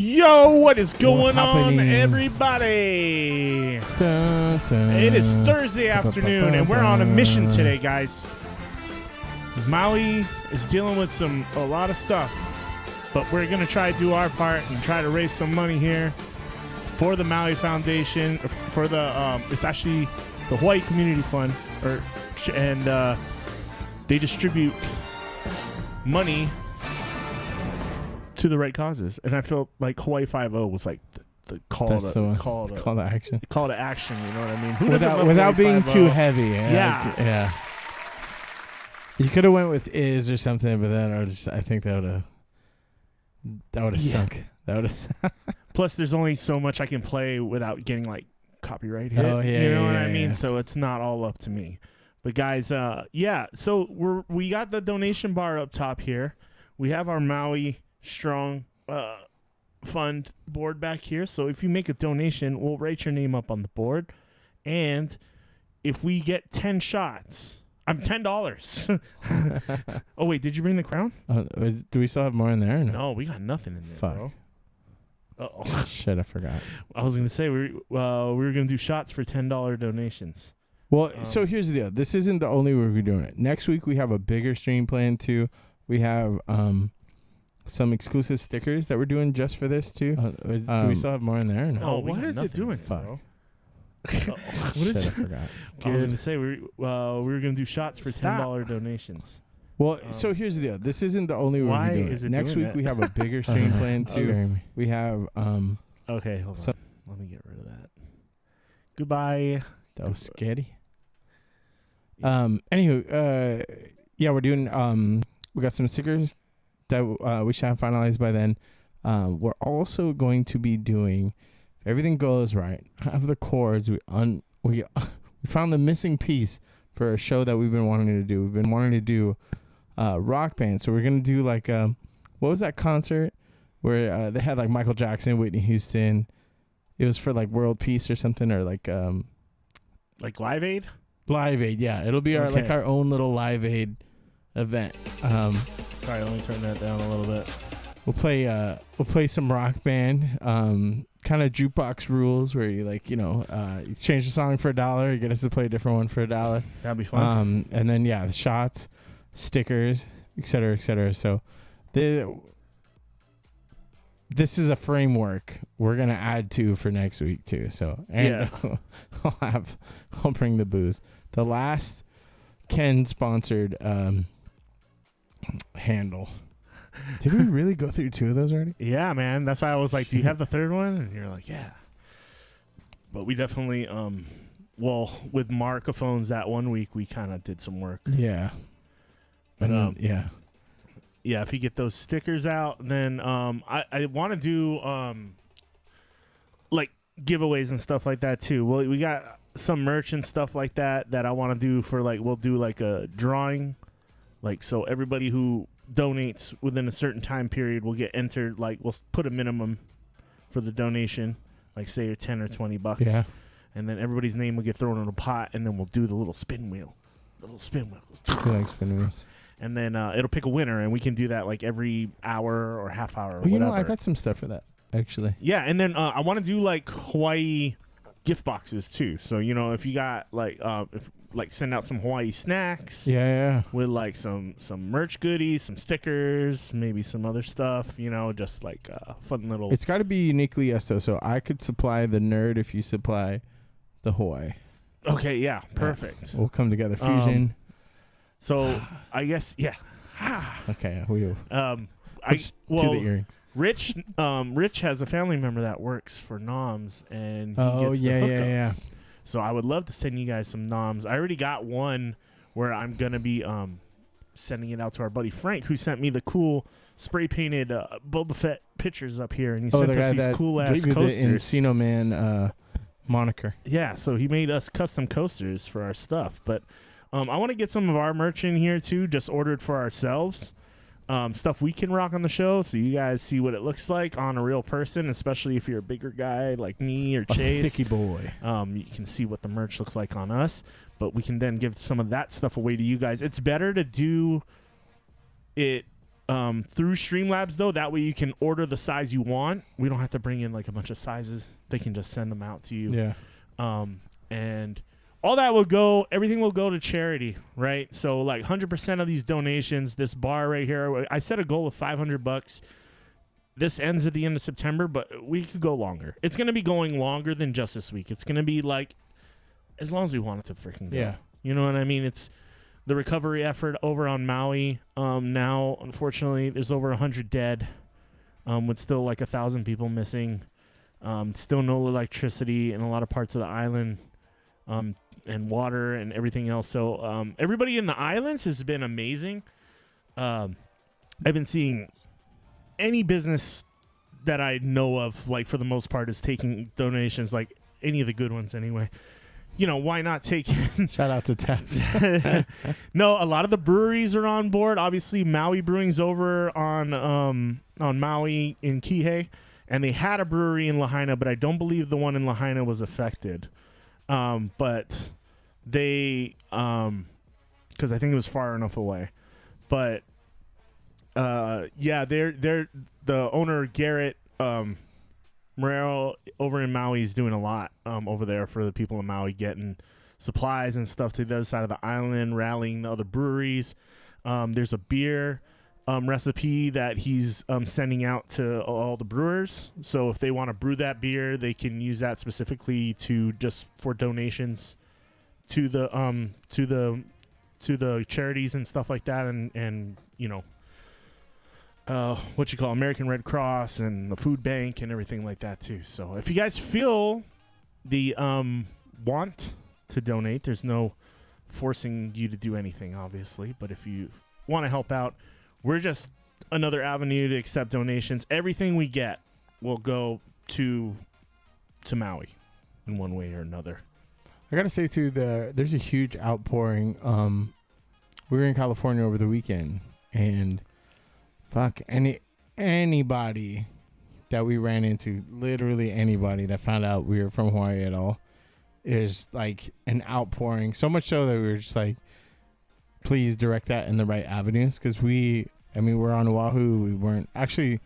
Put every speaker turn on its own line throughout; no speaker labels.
Yo, what is going on, everybody? It is Thursday afternoon, and we're on a mission today, guys. Maui is dealing with a lot of stuff, but we're going to try to do our part and try to raise some money here for the Maui Foundation, for the, it's actually the Hawaii Community Fund, and they distribute money to the right causes, and I feel like Hawaii 5-0 was like the call to action. Call to action, you know what I mean?
Without being too heavy.
Yeah.
You could have went with "is" or something, but then I think that would have sunk. That would have.
Plus, there's only so much I can play without getting like copyright hit.
Oh yeah,
you know what I
yeah.
mean? So it's not all up to me. But guys, so we got the donation bar up top here. We have our Maui Strong fund board back here. So if you make a donation, we'll write your name up on the board. And if we get 10 shots, I'm $10. Oh, wait, did you bring the crown?
Do we still have more in there? Or
no, we got nothing in there,
Fuck.
bro. Uh-oh.
Shit, I forgot.
I was going to say we were going to do shots for $10 donations.
Well, so here's the deal. This isn't the only way we're doing it. Next week, we have a bigger stream planned, too. We have some exclusive stickers that we're doing just for this, too. Do we still have more in there? Or no?
Oh, what is it doing?
Fuck.
Bro?
What is it? I forgot.
I was going to say we were going to do shots for $10 donations.
Well, so here's the deal. This isn't the only way
why
we're doing
is
it.
it
Next
doing
week,
that?
we have a bigger stream planned, too. We have...
okay, hold on. Let me get rid of that. Goodbye.
That was scary. Anywho, yeah, we're doing, we got some stickers that we should have finalized by then. We're also going to be doing, if everything goes right, have the chords. We found the missing piece for a show that we've been wanting to do. We've been wanting to do rock band. So we're going to do like, what was that concert where they had like Michael Jackson, Whitney Houston. It was for like world peace or something, or like
Live Aid?
Live Aid, yeah. It'll be our own little Live Aid event.
Sorry, let me turn that down a little bit.
We'll play some rock band, kind of jukebox rules where you you change the song for $1, you get us to play a different one for $1.
That'd be fun.
And then the shots, stickers, et cetera, et cetera. So this is a framework we're gonna add to for next week too. So I'll bring the booze. The last Ken sponsored handle. Did we really go through 2 of those already?
Yeah, man. That's why I was like, "Do you have the third one?" And you're like, "Yeah." But we definitely, with Markophones that one week, we kind of did some work.
Yeah.
But
yeah,
if you get those stickers out, then I want to do like giveaways and stuff like that too. Well, we got some merch and stuff like that I want to do for we'll do like a drawing, so everybody who donates within a certain time period will get entered. We'll put a minimum for the donation, say you're $10 or $20.
Yeah.
And then everybody's name will get thrown in a pot, and then we'll do the little spin wheel. The little spin wheel.
I like spin wheels.
And then it'll pick a winner, and we can do that every hour or half hour or
whatever.
You know,
I got some stuff for that, actually.
Yeah, and then I want to do Hawaii gift boxes too. So if you got send out some Hawaii snacks.
Yeah.
With some merch goodies, some stickers, maybe some other stuff. Just fun little.
It's got to be uniquely us though. So I could supply the nerd if you supply the Hawaii.
Okay. Yeah. Perfect.
We'll come together. Fusion.
So I guess
okay, we
to
the earrings.
Rich has a family member that works for Noms, and he gets the hookups.
Yeah.
So I would love to send you guys some Noms. I already got one where I'm gonna be sending it out to our buddy Frank, who sent me the cool spray painted Boba Fett pictures up here, and he sent us these cool ass coasters.
The Encino Man moniker.
Yeah, so he made us custom coasters for our stuff, but. I want to get some of our merch in here, too, just ordered for ourselves. Stuff we can rock on the show, so you guys see what it looks like on a real person, especially if you're a bigger guy like me or Chase.
A thicky boy.
You can see what the merch looks like on us, but we can then give some of that stuff away to you guys. It's better to do it through Streamlabs, though. That way you can order the size you want. We don't have to bring in like a bunch of sizes. They can just send them out to you.
Yeah.
And all that will go, everything will go to charity, right? So like 100% of these donations, this bar right here, I set a goal of $500. This ends at the end of September, but we could go longer. It's going to be going longer than just this week. It's going to be like as long as we want it to freaking go.
Yeah.
You know what I mean? It's the recovery effort over on Maui. Now, unfortunately, there's over 100 dead, with still like 1,000 people missing. Still no electricity in a lot of parts of the island, and water and everything else. So everybody in the islands has been amazing. I've been seeing any business that I know of, like for the most part, is taking donations, like any of the good ones anyway. You know, why not take it?
Shout out to Taps.
No, a lot of the breweries are on board. Obviously, Maui Brewing's over on Maui in Kihei, and they had a brewery in Lahaina, but I don't believe the one in Lahaina was affected. But they, because I think it was far enough away. But yeah, they're the owner Garrett Morero over in Maui is doing a lot over there for the people in Maui, getting supplies and stuff to the other side of the island, rallying the other breweries. There's a beer recipe that he's sending out to all the brewers. So if they want to brew that beer, they can use that specifically to just for donations to the charities and stuff like that, and you know, what you call American Red Cross and the food bank and everything like that too. So if you guys feel the want to donate, there's no forcing you to do anything, obviously, but if you want to help out, we're just another avenue to accept donations. Everything we get will go to Maui in one way or another.
I gotta say too, there's a huge outpouring. We were in California over the weekend, and fuck, anybody that we ran into, literally anybody that found out we were from Hawaii at all, is like an outpouring. So much so that we were just like, please direct that in the right avenues, because we're on Oahu. We weren't actually.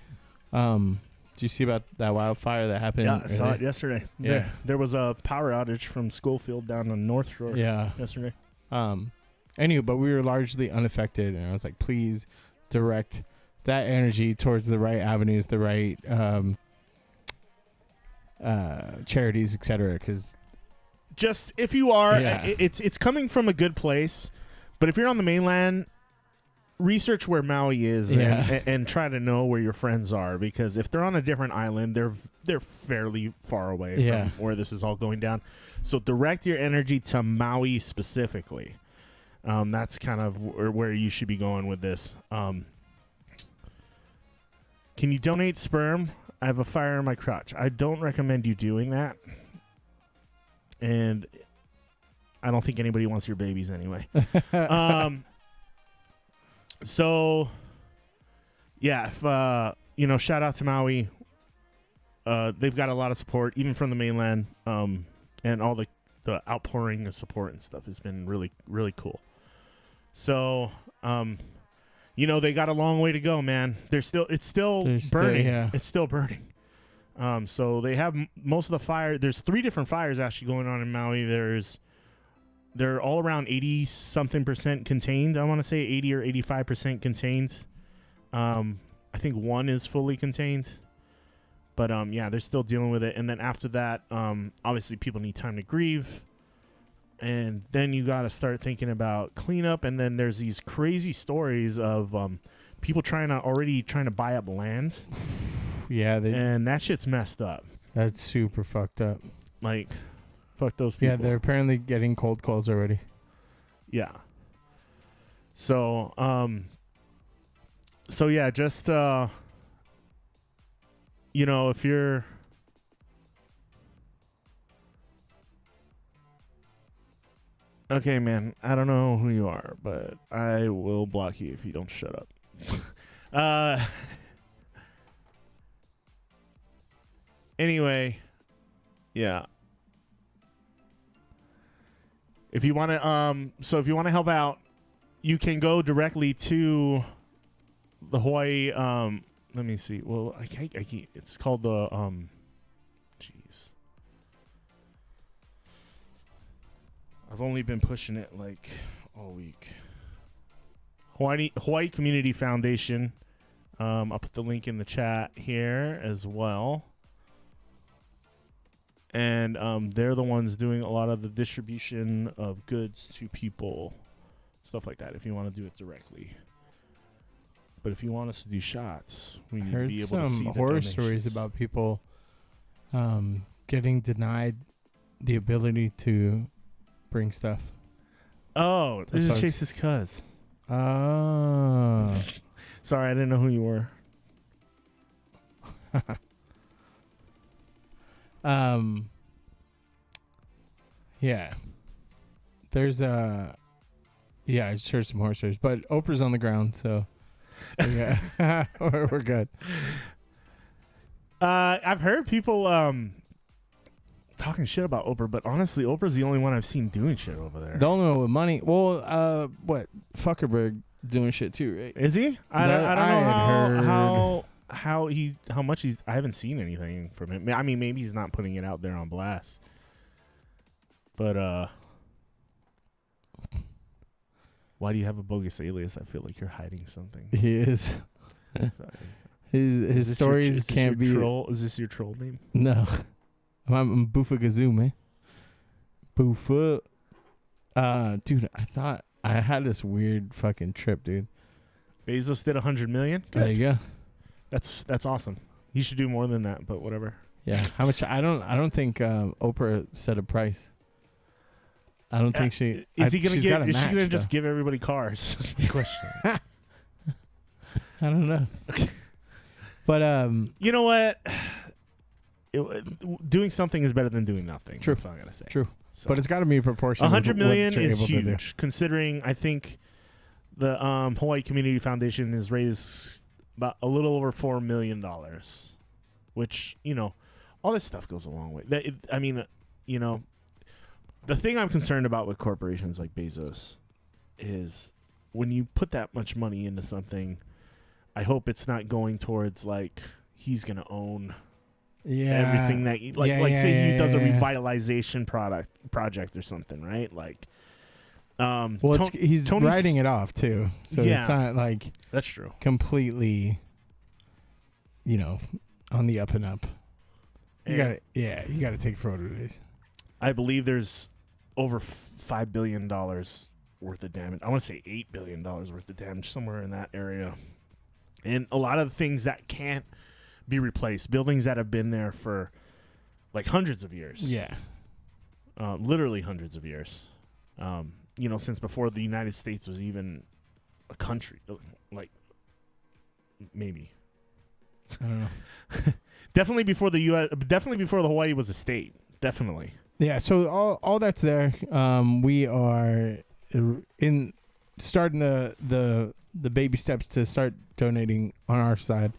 Did you see about that wildfire that happened?
Yeah, I saw it yesterday.
Yeah,
there was a power outage from Schofield down on North Shore.
Yeah,
yesterday.
Anyway, but we were largely unaffected, and I was like, please direct that energy towards the right avenues, the right charities, etc. Because
just if you are,
yeah,
it's coming from a good place. But if you're on the mainland, research where Maui is,
yeah,
and try to know where your friends are, because if they're on a different island, they're fairly far away
yeah,
from where this is all going down. So direct your energy to Maui specifically. That's kind of where you should be going with this. Can you donate sperm? I have a fire in my crotch. I don't recommend you doing that. And I don't think anybody wants your babies anyway. So, yeah, if, shout out to Maui. They've got a lot of support, even from the mainland, and all the outpouring of support and stuff has been really, really cool. So, they got a long way to go, man. It's still burning.
Yeah.
It's still burning. So they have most of the fire. There's 3 different fires actually going on in Maui. They're all around 80-something% contained. I want to say 80 or 85% contained. I think 1 is fully contained. But, they're still dealing with it. And then after that, obviously people need time to grieve. And then you got to start thinking about cleanup. And then there's these crazy stories of people trying to buy up land.
Yeah.
And that shit's messed up.
That's super fucked up.
Like, fuck those people.
Yeah, they're apparently getting cold calls already.
Yeah. So, yeah, just, if you're, okay, man, I don't know who you are, but I will block you if you don't shut up. Anyway, yeah. If you want to, if you want to help out, you can go directly to the Hawaii. Let me see. Well, I can't. It's called the Jeez. I've only been pushing it like all week. Hawaii Community Foundation. I'll put the link in the chat here as well. And they're the ones doing a lot of the distribution of goods to people, stuff like that, if you want to do it directly. But if you want us to do shots, we need to be able to see the
donations. Heard some horror stories about people getting denied the ability to bring stuff.
Oh, this is Chase's cuz.
Oh.
Sorry, I didn't know who you were.
Yeah. There's I just heard some horror stories, but Oprah's on the ground, so yeah, we're good.
I've heard people talking shit about Oprah, but honestly, Oprah's the only one I've seen doing shit over there.
The only one with money. Well, what Fuckerberg doing shit too, right?
Is he? I don't know how much he's. I haven't seen anything from him. I mean, maybe he's not putting it out there on blast. But why do you have a bogus alias? I feel like you're hiding something.
He is. His stories can't be.
Is this your troll name?
No, I'm Boofa Gazoo, man. Boofa. Dude, I thought I had this weird fucking trip, dude.
Bezos did 100 million. Good.
There you go.
That's awesome. He should do more than that, but whatever.
Yeah. How much? I don't think Oprah set a price. I don't think she.
Is she gonna just give everybody cars? That's my question.
I don't know. But
you know what? Doing something is better than doing nothing.
True.
That's all I gotta say.
True.
So,
but it's got to be proportional.
100 million is huge, considering I think the Hawaii Community Foundation has raised about a little over $4 million, which, you know, all this stuff goes a long way. I mean, you know, the thing I'm concerned about with corporations like Bezos is when you put that much money into something, I hope it's not going towards like he's going to own everything that he, say he does a revitalization project or something, right? Like
he's
Tony's
writing it off too, so it's not like
that's true
completely, you know, on the up and up. You got to take photo days.
I believe there's over $5 billion worth of damage. I want to say $8 billion worth of damage, somewhere in that area. And a lot of things that can't be replaced, buildings that have been there for like hundreds of years.
Yeah.
Literally hundreds of years. You know, since before the United States was even a country. Like, maybe.
I don't know.
Definitely before the U.S. Definitely before the Hawaii was a state. Definitely.
Yeah. So all that's there. We are in starting the baby steps to start donating on our side.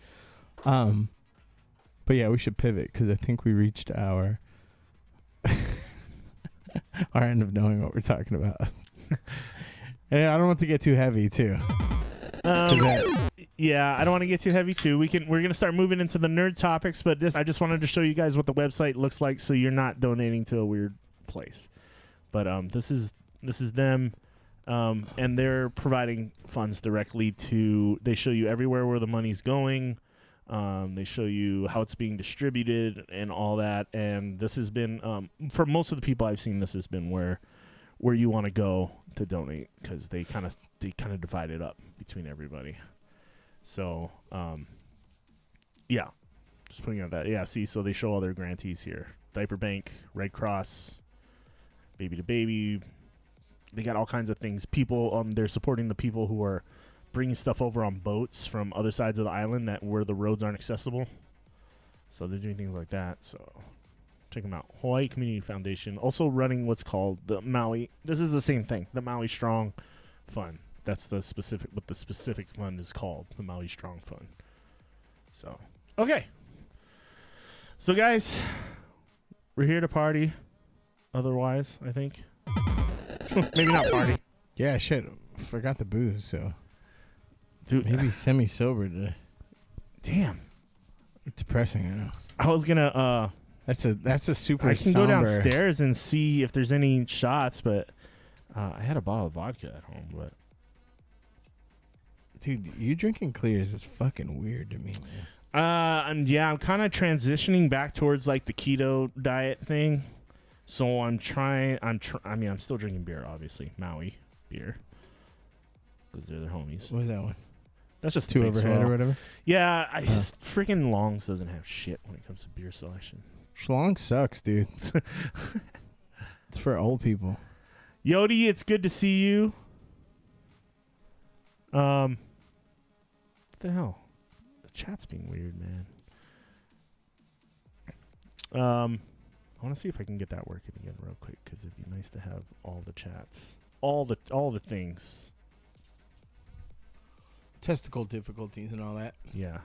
But yeah, we should pivot because I think we reached our end of knowing what we're talking about. And I don't want to get too heavy too.
Yeah, I don't want to get too heavy too. We're gonna start moving into the nerd topics, but I just wanted to show you guys what the website looks like, so you're not donating to a weird place. But this is them, and they're providing funds directly to. They show you everywhere where the money's going. They show you how it's being distributed and all that. And this has been for most of the people I've seen, this has been where you want to go to donate, because they kind of divide it up between everybody. So, yeah, just putting out that. Yeah, see, so they show all their grantees here. Diaper Bank, Red Cross, Baby to Baby. They got all kinds of things. People, they're supporting the people who are bringing stuff over on boats from other sides of the island where the roads aren't accessible. So they're doing things like that. So check them out. Hawaii Community Foundation. Also running what's called the Maui. This is the same thing. The Maui Strong Fund. That's what the specific fund is called, the Maui Strong Fund. So, okay. So, guys, we're here to party. Otherwise, I think. Maybe not party.
Yeah, shit. Forgot the booze, so.
Dude,
maybe semi-sober today.
Damn.
Depressing, I know.
I was gonna
That's a super
I can
somber.
go downstairs and see if there's any shots, but I had a bottle of vodka at home, but
Dude, you drinking clears is fucking weird to me, man.
I'm kind of transitioning back towards like the keto diet thing. So I'm still drinking beer, obviously. Maui beer. Because they're their homies.
What was that one?
That's just
Two
Big
overhead
Swell.
or whatever?
Yeah, freaking Longs doesn't have shit when it comes to beer selection.
Schlong sucks, dude. It's for old people.
Yodi, it's good to see you. What the hell? The chat's being weird, man. I want to see if I can get that working again real quick, because it'd be nice to have all the chats, all the things.
Testicle difficulties and all that.
Yeah.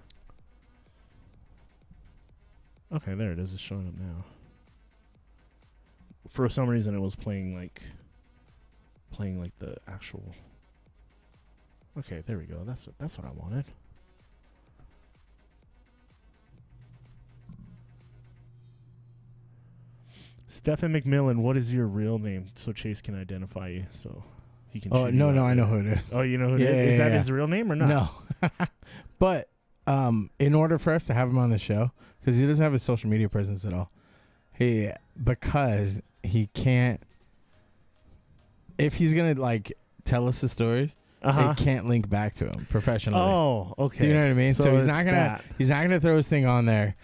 Okay, there it is. It's showing up now. For some reason, it was playing like the actual. Okay, there we go. That's what I wanted. Stephen McMillan, what is your real name? So Chase can identify you. So he can.
Oh, no, I know who it is.
Oh, you know who it
Yeah,
is? Is
yeah,
that his real name or not?
No. But in order for us to have him on the show, because he doesn't have a social media presence at all, because he can't. If he's gonna like tell us the stories, it can't link back to him professionally.
Oh, okay.
Do you know what I mean? So he's
it's
not gonna throw his thing on there,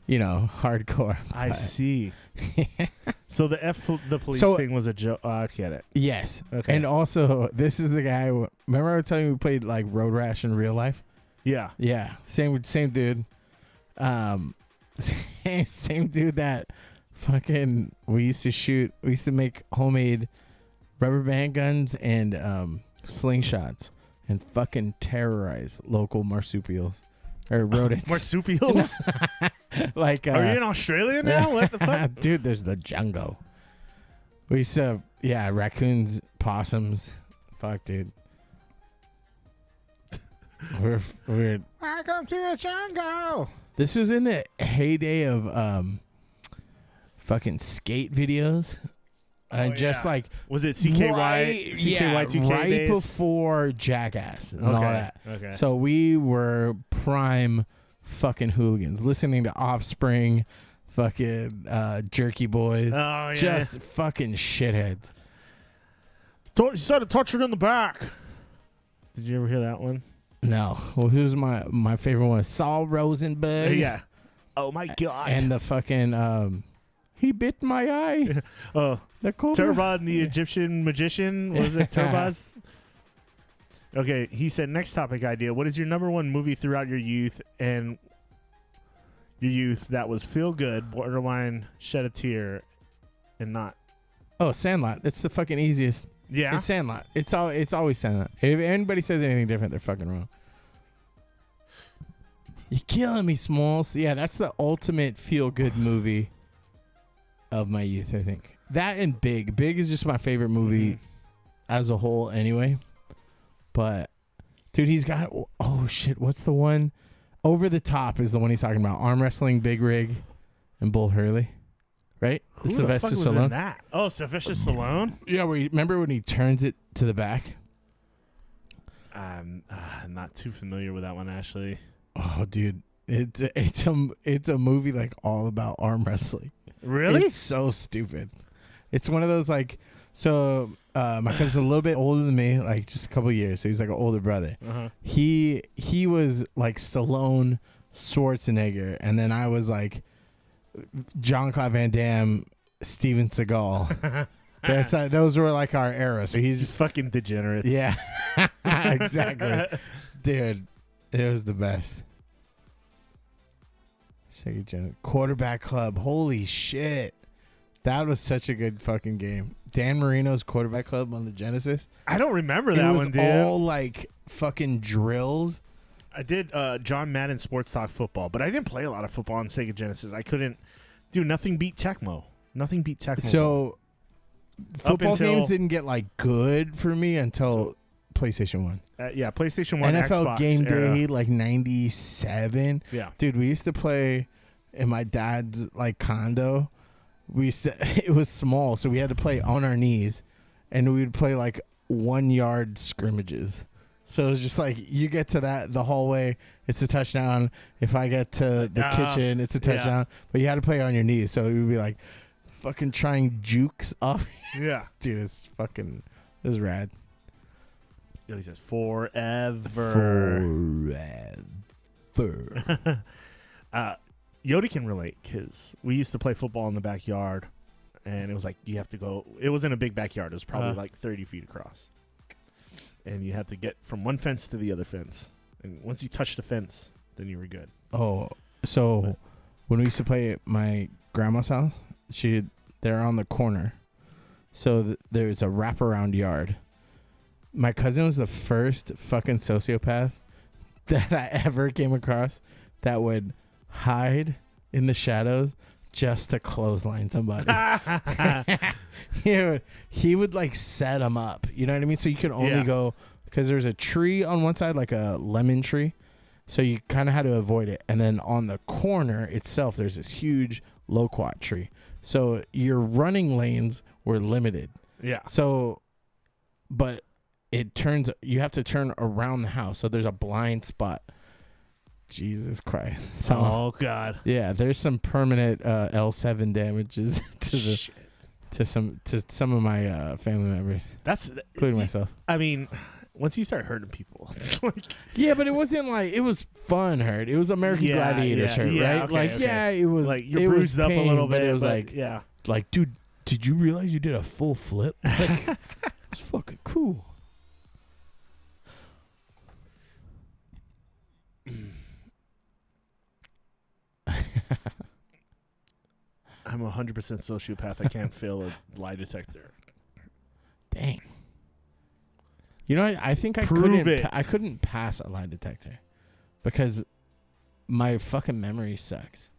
hardcore.
I see. So the police thing was a joke. I get it.
Yes.
Okay.
And also, this is the guy. Remember I was telling you we played like Road Rash in real life?
Yeah.
Yeah. Same dude. Same dude that fucking we used to make homemade rubber band guns and slingshots and fucking terrorize local marsupials or rodents.
Marsupials?
Like
are you in Australia now? What the fuck?
Dude, there's the jungle. We used to raccoons, possums. Fuck, dude. We're
Welcome to the jungle.
This was in the heyday of fucking skate videos. Just like
was it CKY?
right,
CKY2K
right
days?
before Jackass and all that.
Okay.
So we were prime fucking hooligans, listening to Offspring, fucking Jerky Boys.
Oh yeah.
Just fucking shitheads.
You said to touch it in the back. Did you ever hear that one?
No. Well, who's my favorite one? Saul Rosenberg.
Yeah. Oh my god.
And the fucking he bit my eye.
Oh,
the cobra.
Turbad, the Egyptian magician. Was it Turbaz? Okay, he said, next topic idea. What is your number one movie throughout your youth that was feel good, borderline shed a tear, and not?
Oh, Sandlot. It's the fucking easiest.
Yeah.
It's Sandlot. It's always Sandlot. If anybody says anything different, they're fucking wrong. You're killing me, Smalls. Yeah, that's the ultimate feel good movie of my youth, I think. That and Big. Big is just my favorite movie as a whole anyway. But, dude, he's got... Oh, shit. What's the one? Over the Top is the one he's talking about. Arm Wrestling, Big Rig, and Bull Hurley. Right?
Who the fuck was in that? Oh, Sylvester Stallone?
Yeah, remember when he turns it to the back?
I'm not too familiar with that one, actually.
Oh, dude. It's a movie like all about arm wrestling.
Really?
It's so stupid. It's one of those like... So, my cousin's a little bit older than me, like just a couple of years. So he's like an older brother.
Uh-huh.
He was like Stallone, Schwarzenegger, and then I was like Jean-Claude Van Damme, Steven Seagal. Those were like our era. So he's just
fucking degenerates.
Yeah, exactly, dude. It was the best. Quarterback Club. Holy shit. That was such a good fucking game. Dan Marino's Quarterback Club on the Genesis.
I don't remember that one, dude.
It was all like fucking drills.
I did John Madden Sports Talk Football, but I didn't play a lot of football on Sega Genesis. I couldn't. Dude, nothing beat Tecmo. Nothing beat Tecmo.
So football games didn't get like good for me until PlayStation 1.
Yeah, PlayStation 1,
NFL
Xbox
Game
era.
Day, like 97.
Yeah.
Dude, we used to play in my dad's like condo. It was small, so we had to play on our knees, and we would play like 1 yard scrimmages. So it was just like, you get to the hallway, it's a touchdown. If I get to the kitchen, it's a touchdown. But you had to play on your knees, so it would be like fucking trying jukes off.
Yeah.
Dude, it was rad.
He says forever. Yodi can relate because we used to play football in the backyard, and it was like you have to go. It wasn't a big backyard. It was probably like 30 feet across, and you had to get from one fence to the other fence. And once you touched the fence, then you were good.
Oh, so when we used to play at my grandma's house, they're on the corner, so there's a wraparound yard. My cousin was the first fucking sociopath that I ever came across that would hide in the shadows just to clothesline somebody. he would like set them up. You know what I mean? So you can only go, because there's a tree on one side, like a lemon tree. So you kind of had to avoid it. And then on the corner itself, there's this huge loquat tree. So your running lanes were limited.
Yeah.
So, but you have to turn around the house. So there's a blind spot. Jesus Christ. So,
oh God.
Yeah, there's some permanent L7 damages to some of my family members. Including myself.
I mean, once you start hurting people, it's like,
yeah, but it wasn't like it was fun hurt. It was American Gladiators hurt, right?
Okay,
like,
okay.
yeah, it was
like you're bruised up
pain,
a little bit.
But it was like, dude, did you realize you did a full flip? Like, it's fucking cool.
I'm 100% sociopath. I can't fail a lie detector.
Dang. You know, I think I couldn't pass a lie detector because my fucking memory sucks.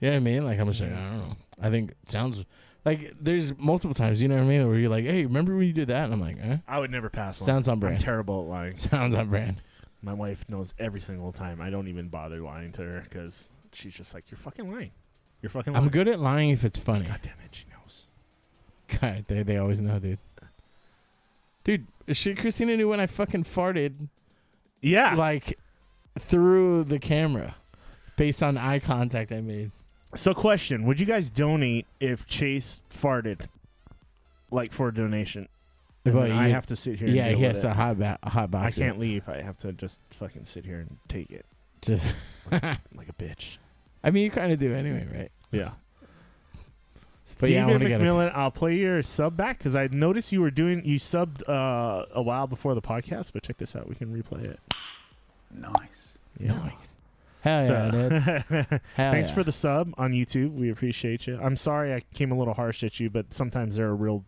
You know what I mean? Like, I'm just like, I don't know. I think it sounds like there's multiple times, you know what I mean, where you're like, hey, remember when you did that? And I'm like,
I would never pass one.
Sounds on brand.
I'm terrible at lying.
Sounds on brand.
My wife knows every single time. I don't even bother lying to her because she's just like, you're fucking lying. You're fucking lying.
I'm good at lying if it's funny.
God damn it, she knows.
God, they always know, dude. Dude, Christina knew when I fucking farted.
Yeah.
Like, through the camera based on eye contact I made.
So, question. Would you guys donate if Chase farted, like, for a donation? I have to sit here and deal
he
with
has
it.
a hot box.
I can't leave. I have to just fucking sit here and take it.
Just
like a bitch.
I mean, you kind of do anyway, right?
Yeah.
But
Steven McMillan, I'll play your sub back because I noticed you subbed a while before the podcast, but check this out. We can replay it.
Nice.
Yeah. Nice. Hell yeah, dude.
Thanks for the sub on YouTube. We appreciate you. I'm sorry I came a little harsh at you, but sometimes there are real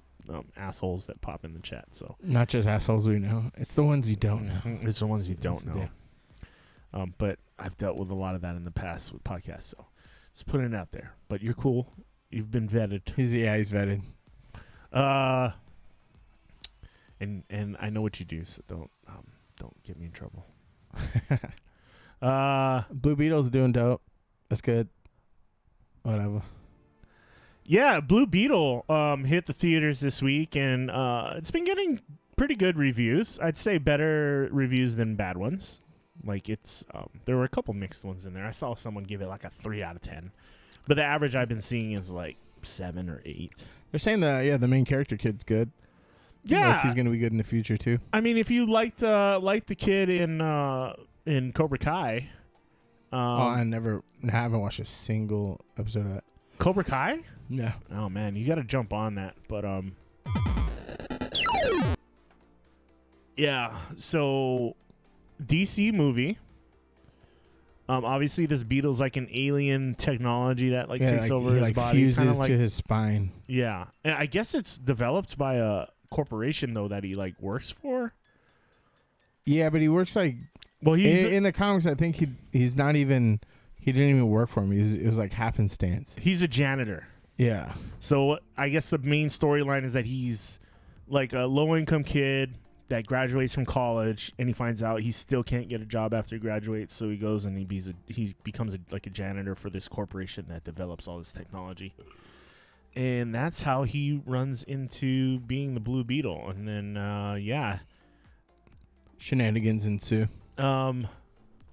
assholes that pop in the chat. So
not just assholes we know. It's the ones you don't know.
It's the ones you don't know. But I've dealt with a lot of that in the past with podcasts, so just putting it out there. But you're cool. You've been vetted.
He's vetted.
And I know what you do, so don't get me in trouble.
Blue Beetle's doing dope. That's good. Whatever.
Yeah, Blue Beetle hit the theaters this week, and it's been getting pretty good reviews. I'd say better reviews than bad ones. Like, it's there were a couple mixed ones in there. I saw someone give it like a 3 out of 10. But the average I've been seeing is like 7 or 8.
They're saying the main character kid's good.
Yeah,
like he's gonna be good in the future too.
I mean, if you liked the kid in Cobra Kai,
I haven't watched a single episode of that.
Cobra Kai?
Yeah.
Oh man, you got to jump on that. But yeah. So DC movie. Obviously, this Beetle's like an alien technology that takes over his body.
Fuses to his spine.
Yeah, and I guess it's developed by a corporation though that he works for.
Yeah, but he works well. He's in the comics. I think he's not even. He didn't even work for him. It was like happenstance.
He's a janitor.
Yeah.
So I guess the main storyline is that he's like a low income kid that graduates from college, and he finds out he still can't get a job after he graduates. So he goes and he becomes like a janitor for this corporation that develops all this technology. And that's how he runs into being the Blue Beetle. And then,
shenanigans ensue.
A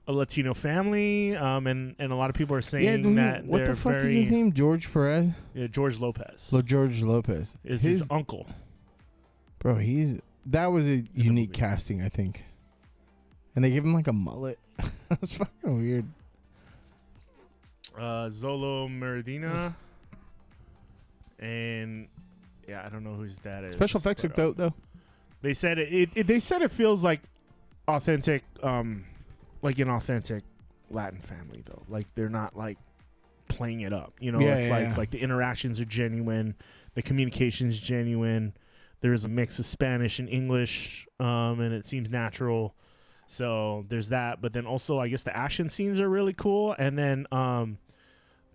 Latino family, and a lot of people are saying that
what the fuck is his name? George Perez?
Yeah, George Lopez.
George Lopez
Is his uncle.
Bro, that was a unique casting, I think. And they give him like a mullet. That's fucking weird.
Zolo Merdina. And yeah, I don't know who his dad is.
Special effects look dope though.
They said it feels like authentic, like an authentic Latin family though. Like they're not like playing it up. You know, like the interactions are genuine, the communication's genuine. There's a mix of Spanish and English, and it seems natural. So there's that. But then also, I guess the action scenes are really cool. And then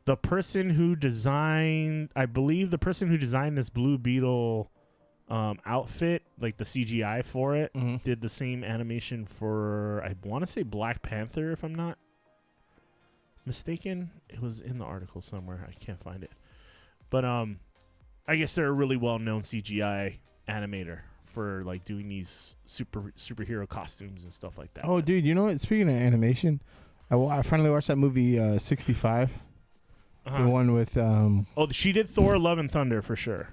the person who designed, I believe the person who designed this Blue Beetle outfit, like the CGI for it, did the same animation for, I want to say Black Panther, if I'm not mistaken. It was in the article somewhere. I can't find it. But I guess they're a really well-known CGI animator for like doing these superhero costumes and stuff like that.
Oh, dude, you know what? Speaking of animation, I finally watched that movie 65. The one with
she did Thor: Love and Thunder for sure.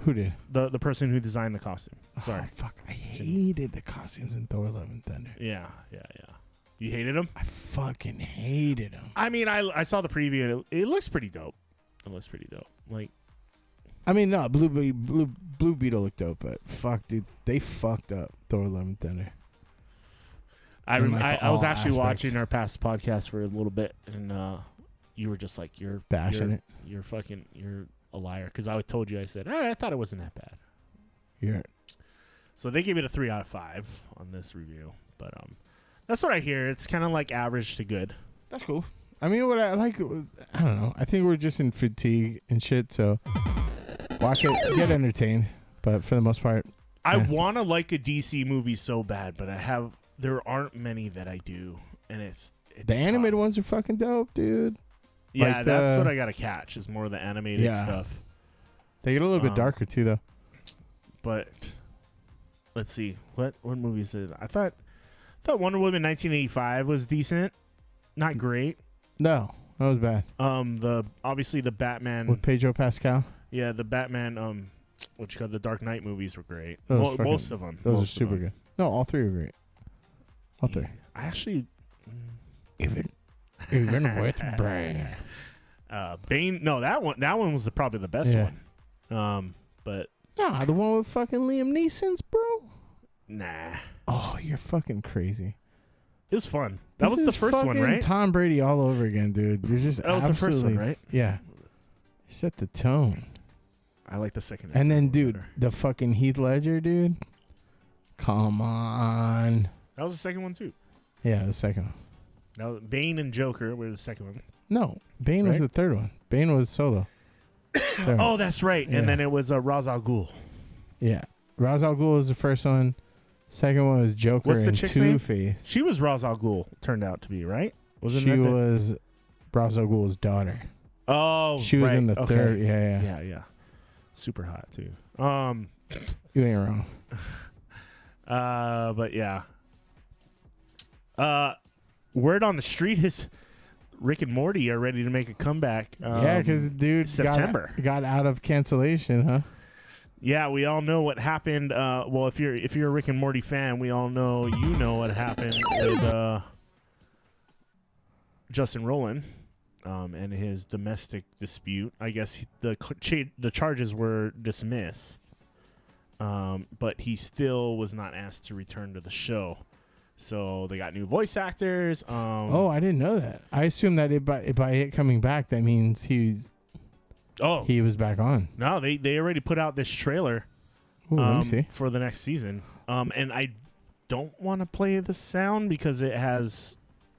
Who did?
The person who designed the costume. Sorry.
Oh, fuck. I hated the costumes in Thor: Love and Thunder.
Yeah. You hated them?
I fucking hated them.
I mean, I saw the preview. It looks pretty dope. Like,
I mean, no, Blue Beetle looked dope, but fuck, dude, they fucked up Thor: Love and Thunder.
I was actually watching our past podcast for a little bit, and you were just like, you're
bashing it.
You're a liar, because I told you, I said, I thought it wasn't that bad.
Yeah.
So they gave it a 3 out of 5 on this review, but that's what I hear. It's kind of like average to good.
That's cool. I mean, what I like, I don't know. I think we're just in fatigue and shit, so watch it, get entertained. But for the most part,
I want to like a DC movie so bad, but there aren't many that I do, and it's
the animated ones are fucking dope, dude.
Yeah,
like
that's what I gotta catch. Is more of the animated stuff.
They get a little bit darker too, though.
But let's see, what movies is it? I thought Wonder Woman 1985 was decent, not great.
No, that was bad.
Obviously the Batman
with Pedro Pascal.
Yeah, the Batman the Dark Knight movies were great. Most of them.
Those are super good. No, all three are great. All three.
I actually
even with Bane.
Bane. No, that one was probably the best one. But
nah, the one with fucking Liam Neeson's, bro.
Nah.
Oh, you're fucking crazy.
It was fun. That was the first one, right?
Tom Brady all over again, dude. You're just
that was the first one, right?
Yeah. You set the tone.
I like the second.
And then, dude, the fucking Heath Ledger, dude. Come on.
That was the second one too.
Yeah, the second one.
Now Bane and Joker were the second one.
No, Bane was the third one. Bane was solo.
Oh, that's right. Yeah. And then it was Ra's al Ghul.
Yeah, Ra's al Ghul was the first one. Second one was Joker.
What's the
and
chick's
Two-Face.
Name? She was Ra's al Ghul. Turned out to be right.
She was Ra's al Ghul's daughter.
Oh,
she was in the third.
Yeah. Super hot too.
You ain't wrong.
But yeah. Word on the street is Rick and Morty are ready to make a comeback.
Yeah, because dude
September
got out of cancellation, huh?
Yeah, we all know what happened. Well, if you're a Rick and Morty fan, we all know what happened with Justin Roiland and his domestic dispute. I guess the charges were dismissed, but he still was not asked to return to the show. So they got new voice actors.
I didn't know that. I assumed that by it coming back, that means he was back on.
No, they already put out this trailer
let me see.
For the next season. And I don't want to play the sound because it has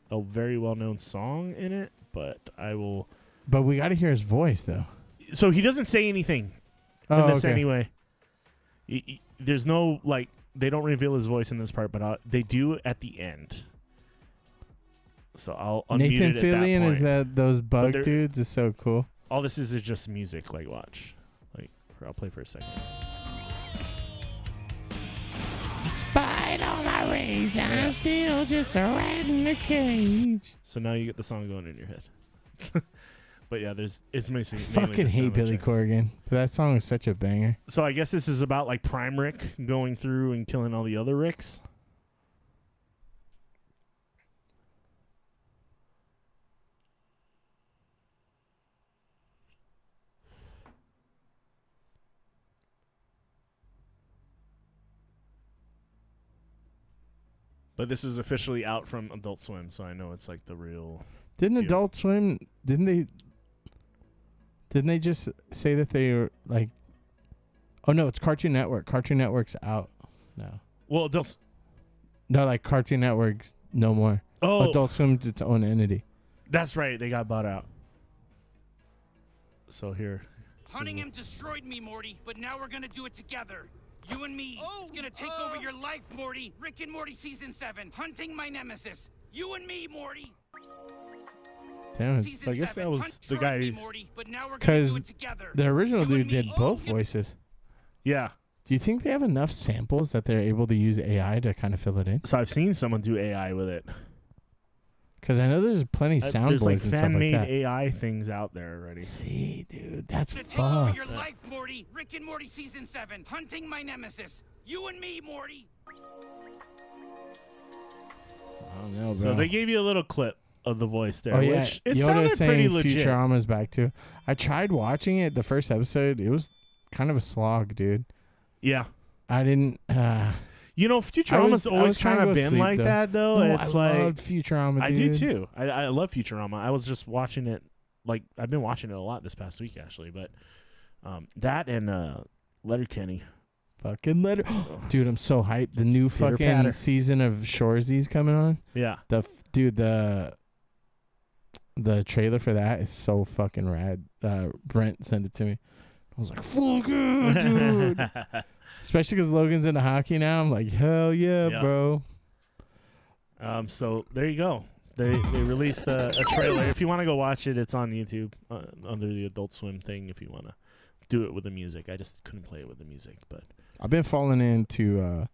a very well-known song in it, but I will.
But we got to hear his voice, though.
So he doesn't say anything in this anyway. There's no, like, They don't reveal his voice in this part, but they do at the end. So I'll unmute
Nathan
it at that
Fillion
point.
is that those bug dudes is so cool.
All this is just music. Like watch, like I'll play for a second.
Despite all my rage, I'm still just a rat in a cage.
So now you get the song going in your head. But yeah, it's mainly
fucking hate Billy Corgan, but that song is such a banger.
So I guess this is about like Prime Rick going through and killing all the other Ricks. But this is officially out from Adult Swim, so I know it's like the real.
Didn't Adult Swim? Didn't they just say that they were like? Oh no, it's Cartoon Network. Cartoon Network's out now.
Well, Adult.
No, like Cartoon Network's no more.
Oh,
Adult Swim's its own entity.
That's right. They got bought out. So here.
Hunting him destroyed me, Morty, but now we're gonna do it together. You and me. It's gonna take over your life, Morty. Rick and Morty Season 7. Hunting my nemesis. You and me, Morty.
Damn it.
So I guess that was the guy.
Because the original dude did both voices.
Yeah.
Do you think they have enough samples that they're able to use AI to kind of fill it in?
So I've seen someone do AI with it.
Because I know there's plenty of soundboards
there's like
and stuff like
fan-made
that.
AI things out there already.
See, dude, that's
Take over
fucked.
your life, Morty. Rick and Morty Season 7. Hunting my nemesis. You and me, Morty.
I don't know, bro.
So they gave you a little clip of the voice there,
Oh, yeah.
which it
Yoda
sounded
saying
pretty legit.
Futurama's back too. I tried watching it, the first episode. It was kind of a slog, dude.
Yeah.
I didn't.
You know, Futurama's always kind of been like that, though.
No,
it's
I
like
love Futurama, dude.
I do too. I love Futurama. I was just watching it. Like I've been watching it a lot this past week, actually. But that and Letterkenny.
Fucking letter, dude! I'm so hyped. The new fucking season of Shorzy's coming on.
Yeah,
the trailer for that is so fucking rad. Brent sent it to me. I was like, fuck it, dude. Especially because Logan's into hockey now. I'm like, hell yeah, bro.
So there you go. They released a trailer. If you want to go watch it, it's on YouTube under the Adult Swim thing. If you want to do it with the music, I just couldn't play it with the music. But
I've been falling into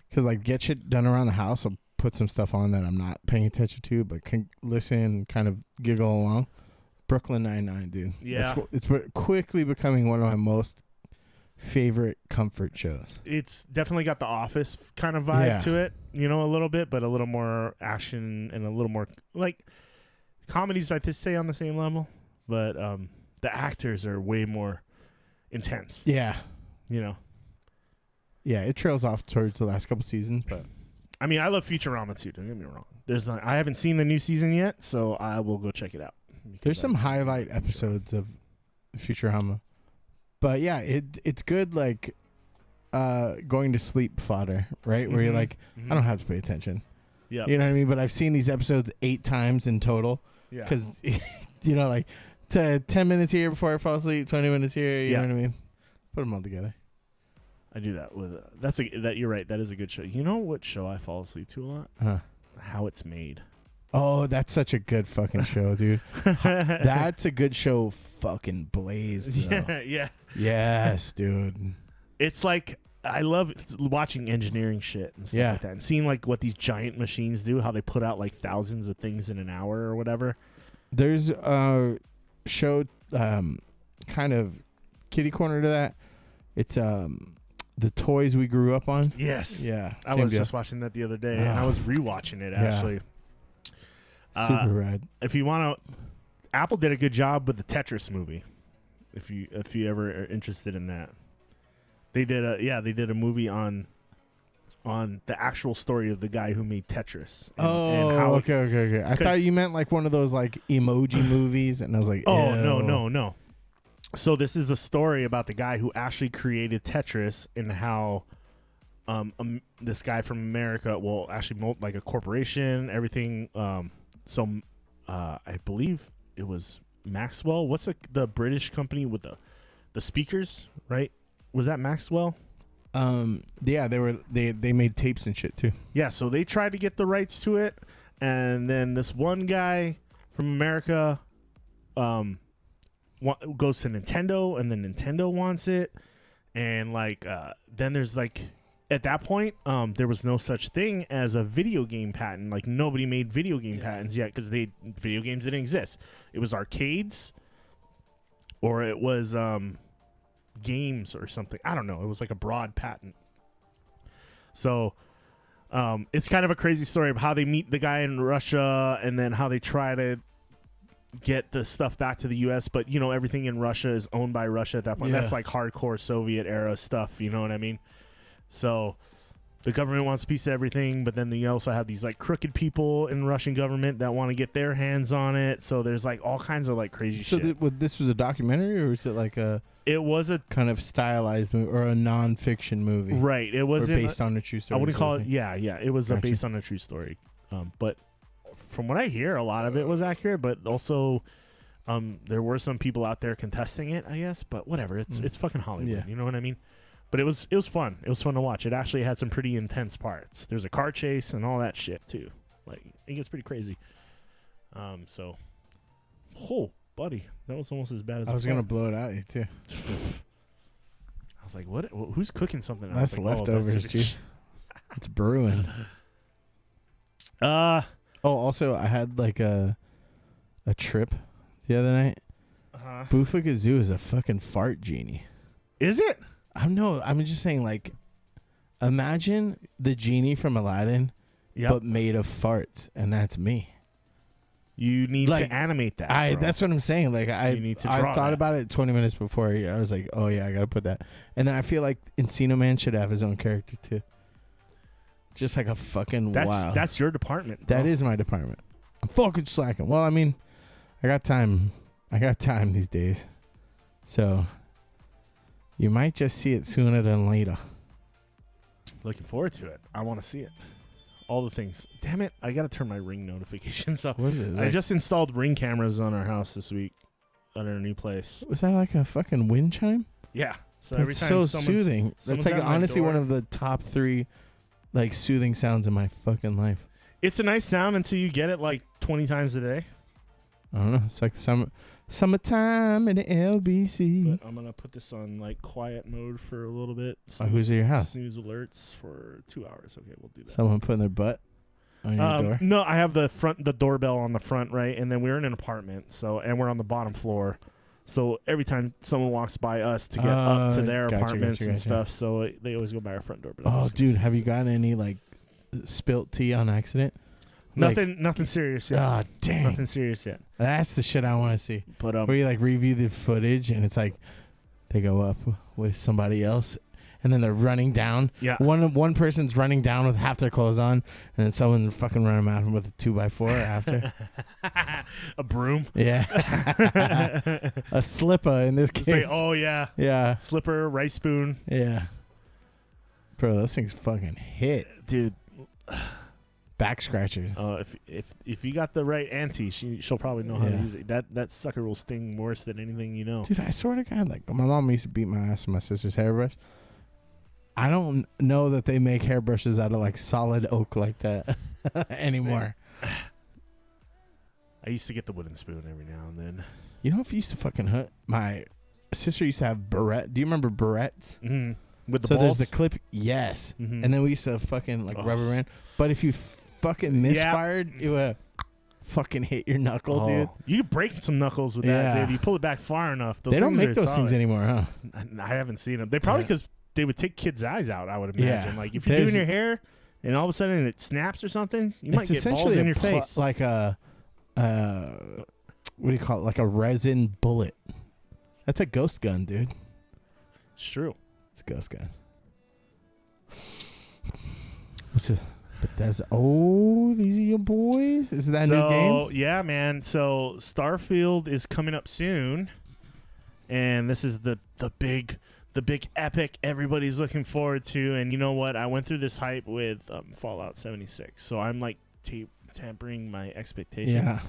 because like get shit done around the house. I'll put some stuff on that I'm not paying attention to, but can listen and kind of giggle along. Brooklyn Nine-Nine, dude.
Yeah,
it's quickly becoming one of my most favorite comfort shows.
It's definitely got the Office kind of vibe to it, you know, a little bit, but a little more action and a little more like comedies. I just say on the same level, but the actors are way more intense.
Yeah,
you know.
Yeah, it trails off towards the last couple seasons, but
I mean, I love Futurama too. Don't get me wrong. I haven't seen the new season yet, so I will go check it out.
There's some highlight episodes of Futurama. But yeah, it's good like going to sleep fodder, right? Where you're like, I don't have to pay attention.
Yeah.
You know what I mean? But I've seen these episodes 8 times in total. Yeah. Because, you know, like 10 minutes here before I fall asleep, 20 minutes here. You know what I mean? Put them all together.
I do that with you're right. That is a good show. You know what show I fall asleep to a lot? How It's Made.
Oh, that's such a good fucking show, dude. That's a good show. Fucking blazed.
Yeah.
Yes, dude.
It's like I love watching engineering shit and stuff like that, and seeing like what these giant machines do, how they put out like thousands of things in an hour or whatever.
There's a show, kind of kitty corner to that. It's the toys we grew up on.
Yes.
Yeah.
I was just watching that the other day, and I was rewatching it actually.
Super rad.
If you want to, Apple did a good job with the Tetris movie. If you ever are interested in that, they did a movie on the actual story of the guy who made Tetris. And how
okay. I thought you meant like one of those like emoji movies, and I was like,
oh no. So this is a story about the guy who actually created Tetris and how this guy from America, well, actually like a corporation, everything. I believe it was Maxwell. What's the British company with the speakers, right? Was that Maxwell?
Yeah, they made tapes and shit too.
Yeah, so they tried to get the rights to it, and then this one guy from America goes to Nintendo, and then Nintendo wants it, and like then there's like at that point there was no such thing as a video game patent. Like nobody made video game patents yet because video games didn't exist. It was arcades or it was games or something. I don't know. It was like a broad patent. So it's kind of a crazy story of how they meet the guy in Russia and then how they try to get the stuff back to the U.S. But, you know, everything in Russia is owned by Russia at that point.
Yeah.
That's like hardcore Soviet era stuff. You know what I mean? So the government wants a piece of everything, but then you also have these like crooked people in Russian government that want to get their hands on it. So there's like all kinds of like crazy shit.
So this was a documentary, or was it like
It was a
kind of stylized movie or a non-fiction movie?
right. It was
based on a true story.
I wouldn't call it. Yeah. It was
Gotcha.
based on a true story. But from what I hear, a lot of it was accurate. But also, there were some people out there contesting it, I guess. But whatever. It's fucking Hollywood.
Yeah.
You know what I mean? But it was fun. It was fun to watch. It actually had some pretty intense parts. There's a car chase and all that shit too. Like it gets pretty crazy. So, buddy, that was almost as bad as
I was gonna blow it out you too.
I was like, what? Who's cooking something? I
That's
was like,
leftovers, dude. It's brewing. Oh, also, I had like a trip the other night. Boofagazoo is a fucking fart genie.
Is it?
I'm just saying, like, imagine the genie from Aladdin, but made of farts, and that's me.
You need
like,
to animate that. Bro.
That's what I'm saying. Like,
you need to draw
I thought
that.
about it 20 minutes before. I was like, oh yeah, I gotta put that. And then I feel like Encino Man should have his own character too. Just like a fucking wow.
That's your department. Bro.
That is my department. I'm fucking slacking. Well, I mean, I got time. I got time these days, so you might just see it sooner than later.
Looking forward to it. I want to see it. All the things. Damn it! I gotta turn my Ring notifications off.
What is it?
I just installed Ring cameras on our house this week at our new place.
Was that like a fucking wind chime?
Yeah. So
That's
every time
so
someone's
soothing. That's like
at my
honestly
door-
one of the top 3 like soothing sounds in my fucking life.
It's a nice sound until you get it like 20 times a day.
I don't know. It's like summertime in the LBC.
But I'm gonna put this on like quiet mode for a little bit.
Who's at your house?
Snooze alerts for 2 hours. Okay, we'll do that.
Someone putting their butt on your door?
No, I have the doorbell on the front, right? And then we're in an apartment, and we're on the bottom floor. So every time someone walks by us to get up to their apartments and stuff, so they always go by our front door. But
Oh, dude, have you gotten any like spilt tea on accident?
Nothing serious yet.
Ah, dang.
Nothing serious yet.
That's the shit I want to see.
But
where you like review the footage and it's like they go up with somebody else and then they're running down.
Yeah.
One person's running down with half their clothes on, and then someone fucking running out with a 2x4 after.
a broom.
Yeah. A slipper in this case.
Say, oh yeah.
Yeah.
Slipper, rice spoon.
Yeah. Bro, those things fucking hit,
dude.
Back scratchers.
If you got the right auntie, she'll probably know how to use it. That sucker will sting worse than anything you know.
Dude, I swear to God, like my mom used to beat my ass with my sister's hairbrush. I don't know that they make hairbrushes out of like solid oak like that anymore.
I used to get the wooden spoon every now and then.
You know, if you used to fucking hurt, my sister used to have barrette. Do you remember barrettes?
Mm-hmm. With the
balls?
balls?
There's the clip, yes. Mm-hmm. And then we used to fucking like rubber band. But if you fucking misfired, it would fucking hit your knuckle, dude.
You could break some knuckles with that, dude. You pull it back far enough.
They don't make those things anymore, huh?
I haven't seen them. They probably because they would take kids' eyes out, I would imagine. Yeah. Like if you're doing your hair and all of a sudden it snaps or something, you might get balls in your face.
Like a what do you call it? Like a resin bullet. That's a ghost gun, dude.
It's true.
It's a ghost gun. What's it? These are your boys? Is that a new game?
Yeah, man. So Starfield is coming up soon, and this is the big epic everybody's looking forward to. And you know what? I went through this hype with Fallout 76, so I'm like tempering my expectations.
Yeah.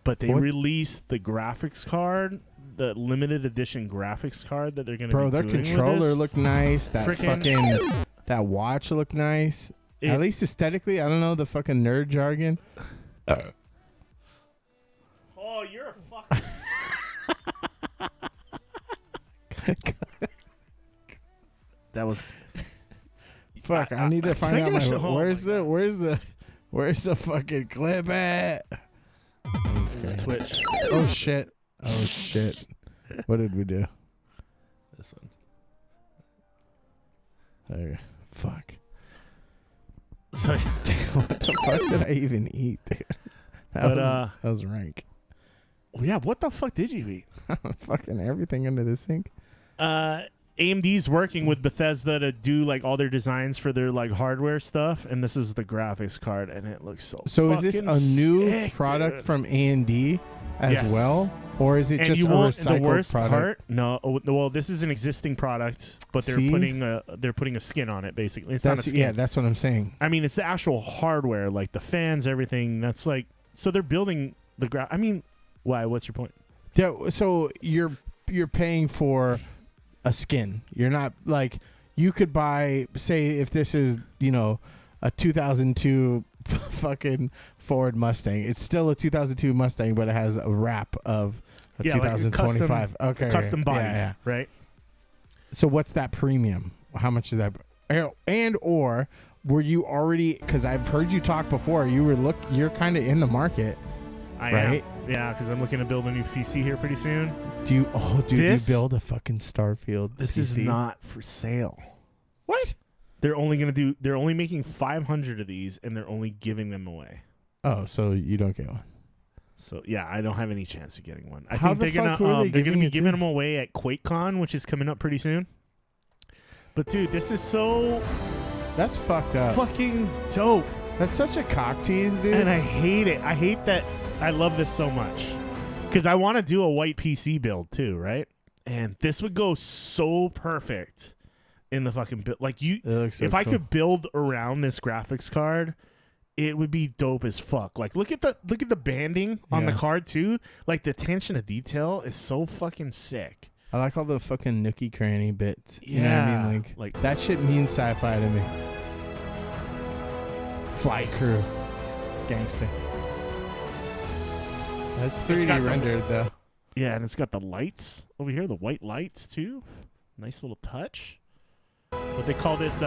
But they released the graphics card, the limited edition graphics card that they're going to be doing.
Bro, their controller looked nice. That
Frickin'
that watch looked nice. At least aesthetically, I don't know the fucking nerd jargon.
Oh, you're a fucking... That was...
Fuck, I need to find out where's the fucking clip at?
Twitch.
Oh shit. What did we do?
This one.
There. Fuck.
Sorry.
What the fuck did I even eat, dude? That was rank.
Yeah, what the fuck did you eat?
Fucking everything under the sink.
AMD's working with Bethesda to do like all their designs for their like hardware stuff, and this is the graphics card, and it looks so.
Is this a new product from AMD as well, or is it just a recycled product?
No, well, this is an existing product, but they're putting a skin on it. Basically, it's not a skin.
Yeah, that's what I'm saying.
I mean, it's the actual hardware, like the fans, everything. That's like, so they're building the I mean, why? What's your point?
Yeah, so you're paying for a skin. You're not like, you could buy, say if this is, a 2002 fucking Ford Mustang. It's still a 2002 Mustang, but it has a wrap of a 2025.
Like a custom body, right?
So what's that premium? How much is that? And or were you already? Because I've heard you talk before. You're kind of in the market.
I am. Yeah, because I'm looking to build a new PC here pretty soon.
Do you build a fucking Starfield
This
PC?
is not for sale.
What?
They're only making 500 of these, and they're only giving them away.
Oh, so you don't get one.
So yeah, I don't have any chance of getting one. I
How
think they're gonna be giving them away at QuakeCon, which is coming up pretty soon. But dude, this is
that's fucked up.
Fucking dope.
That's such a cock tease, dude.
And I hate it. I hate that. I love this so much because I want to do a white PC build too, right? And this would go so perfect in the fucking build. Like if I could build around this graphics card, it would be dope as fuck. Like look at the banding on the card too. Like the attention to detail is so fucking sick.
I like all the fucking nookie cranny bits.
Yeah,
you know what I mean? Like that shit means sci-fi to me. Flight crew, gangster. That's 3D rendered though.
Yeah, and it's got the lights over here, the white lights too. Nice little touch. What they call this?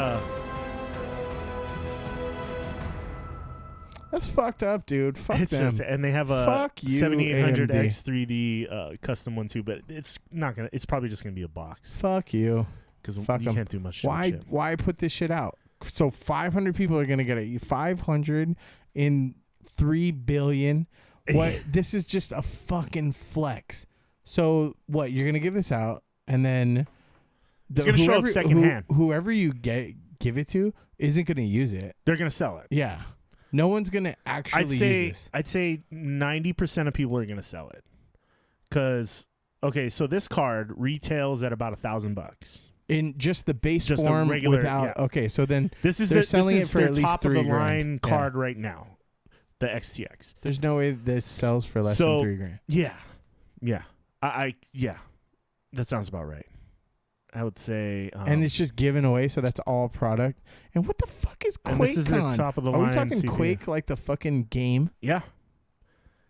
That's fucked up, dude. Fuck them.
And they have a 7800X 3D custom one too, but it's not gonna. It's probably just gonna be a box.
Fuck you.
Because you can't do much.
Why put this shit out? So 500 people are gonna get it. 500 in 3 billion. What? This is just a fucking flex. So what? You're gonna give this out, and then
it's gonna show up secondhand.
Whoever you give it to isn't gonna use it.
They're gonna sell it.
Yeah. No one's gonna actually use this.
I'd say 90% of people are gonna sell it. Cause so this card retails at about $1,000
in just the base form, regular, without. Yeah. Okay, so then they're selling it for at least
top of the line card right now. The XTX.
There's no way this sells for less than $3,000.
Yeah. Yeah. That sounds about right. I would say,
and it's just given away, so that's all product. And what the fuck is QuakeCon?
This is their top of the line.
Are we talking
CPU.
Quake like the fucking game?
Yeah.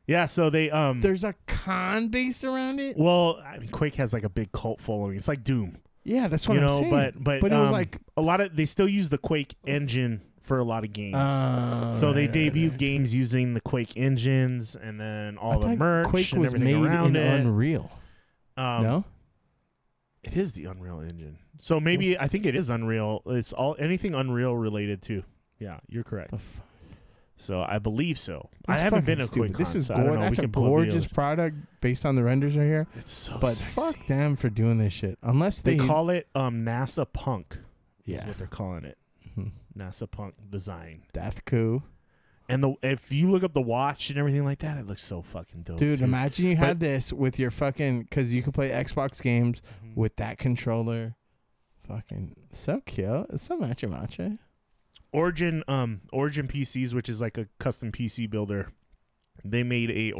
Yeah. So they
there's a con based around it.
Well, I mean, Quake has like a big cult following. It's like Doom.
Yeah, that's what I'm saying.
But
it was like
a lot of they still use the Quake engine for a lot of games. So they debut games using the Quake engines, and then all the merch
Quake
and
was
everything
made
around
in
it.
Unreal. No.
It is the Unreal Engine. So maybe I think it is Unreal. It's anything Unreal related to. Yeah, you're correct. So I believe so. I haven't been to QuakeCon.
This is
so
that's a gorgeous product based on the renders right here.
It's so
but
sexy.
Fuck them for doing this shit. Unless
they call it NASA Punk.
Yeah,
is what they're calling it. NASA Punk design.
Death coup.
And if you look up the watch and everything like that, it looks so fucking dope.
Dude, imagine you had this with your fucking, because you could play Xbox games with that controller. Fucking so cute. It's so matcha.
Origin PCs, which is like a custom PC builder, They made a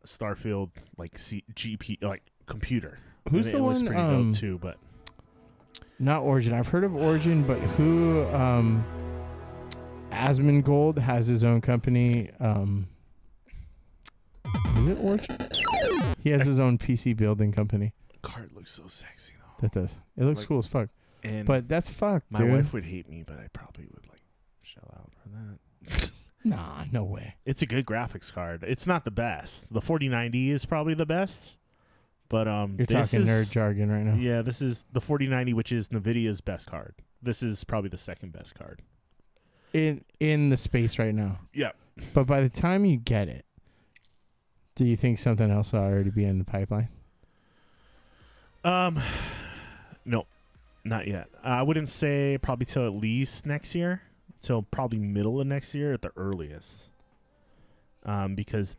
Starfield like GP like computer.
Who's
and
the
it was
one?
pretty dope too, but
Not Origin. I've heard of Origin, but who? Asmongold has his own company. Is it Origin? He has his own PC building company.
card looks so sexy though.
That does. It looks
Like,
cool as fuck.
And
But that's fucked,
my
dude.
wife would hate me, but I probably would like shell out for that.
Nah, no way.
It's a good graphics card. It's not the best. The 4090 is probably the best. But
You're
this
talking
is,
nerd jargon right now.
Yeah, this is the 4090, which is Nvidia's best card. This is probably the second best card.
In the space right now.
Yeah.
But by the time you get it, do you think something else will already be in the pipeline?
No, not yet. I wouldn't say probably till at least next year, till probably middle of next year at the earliest. Because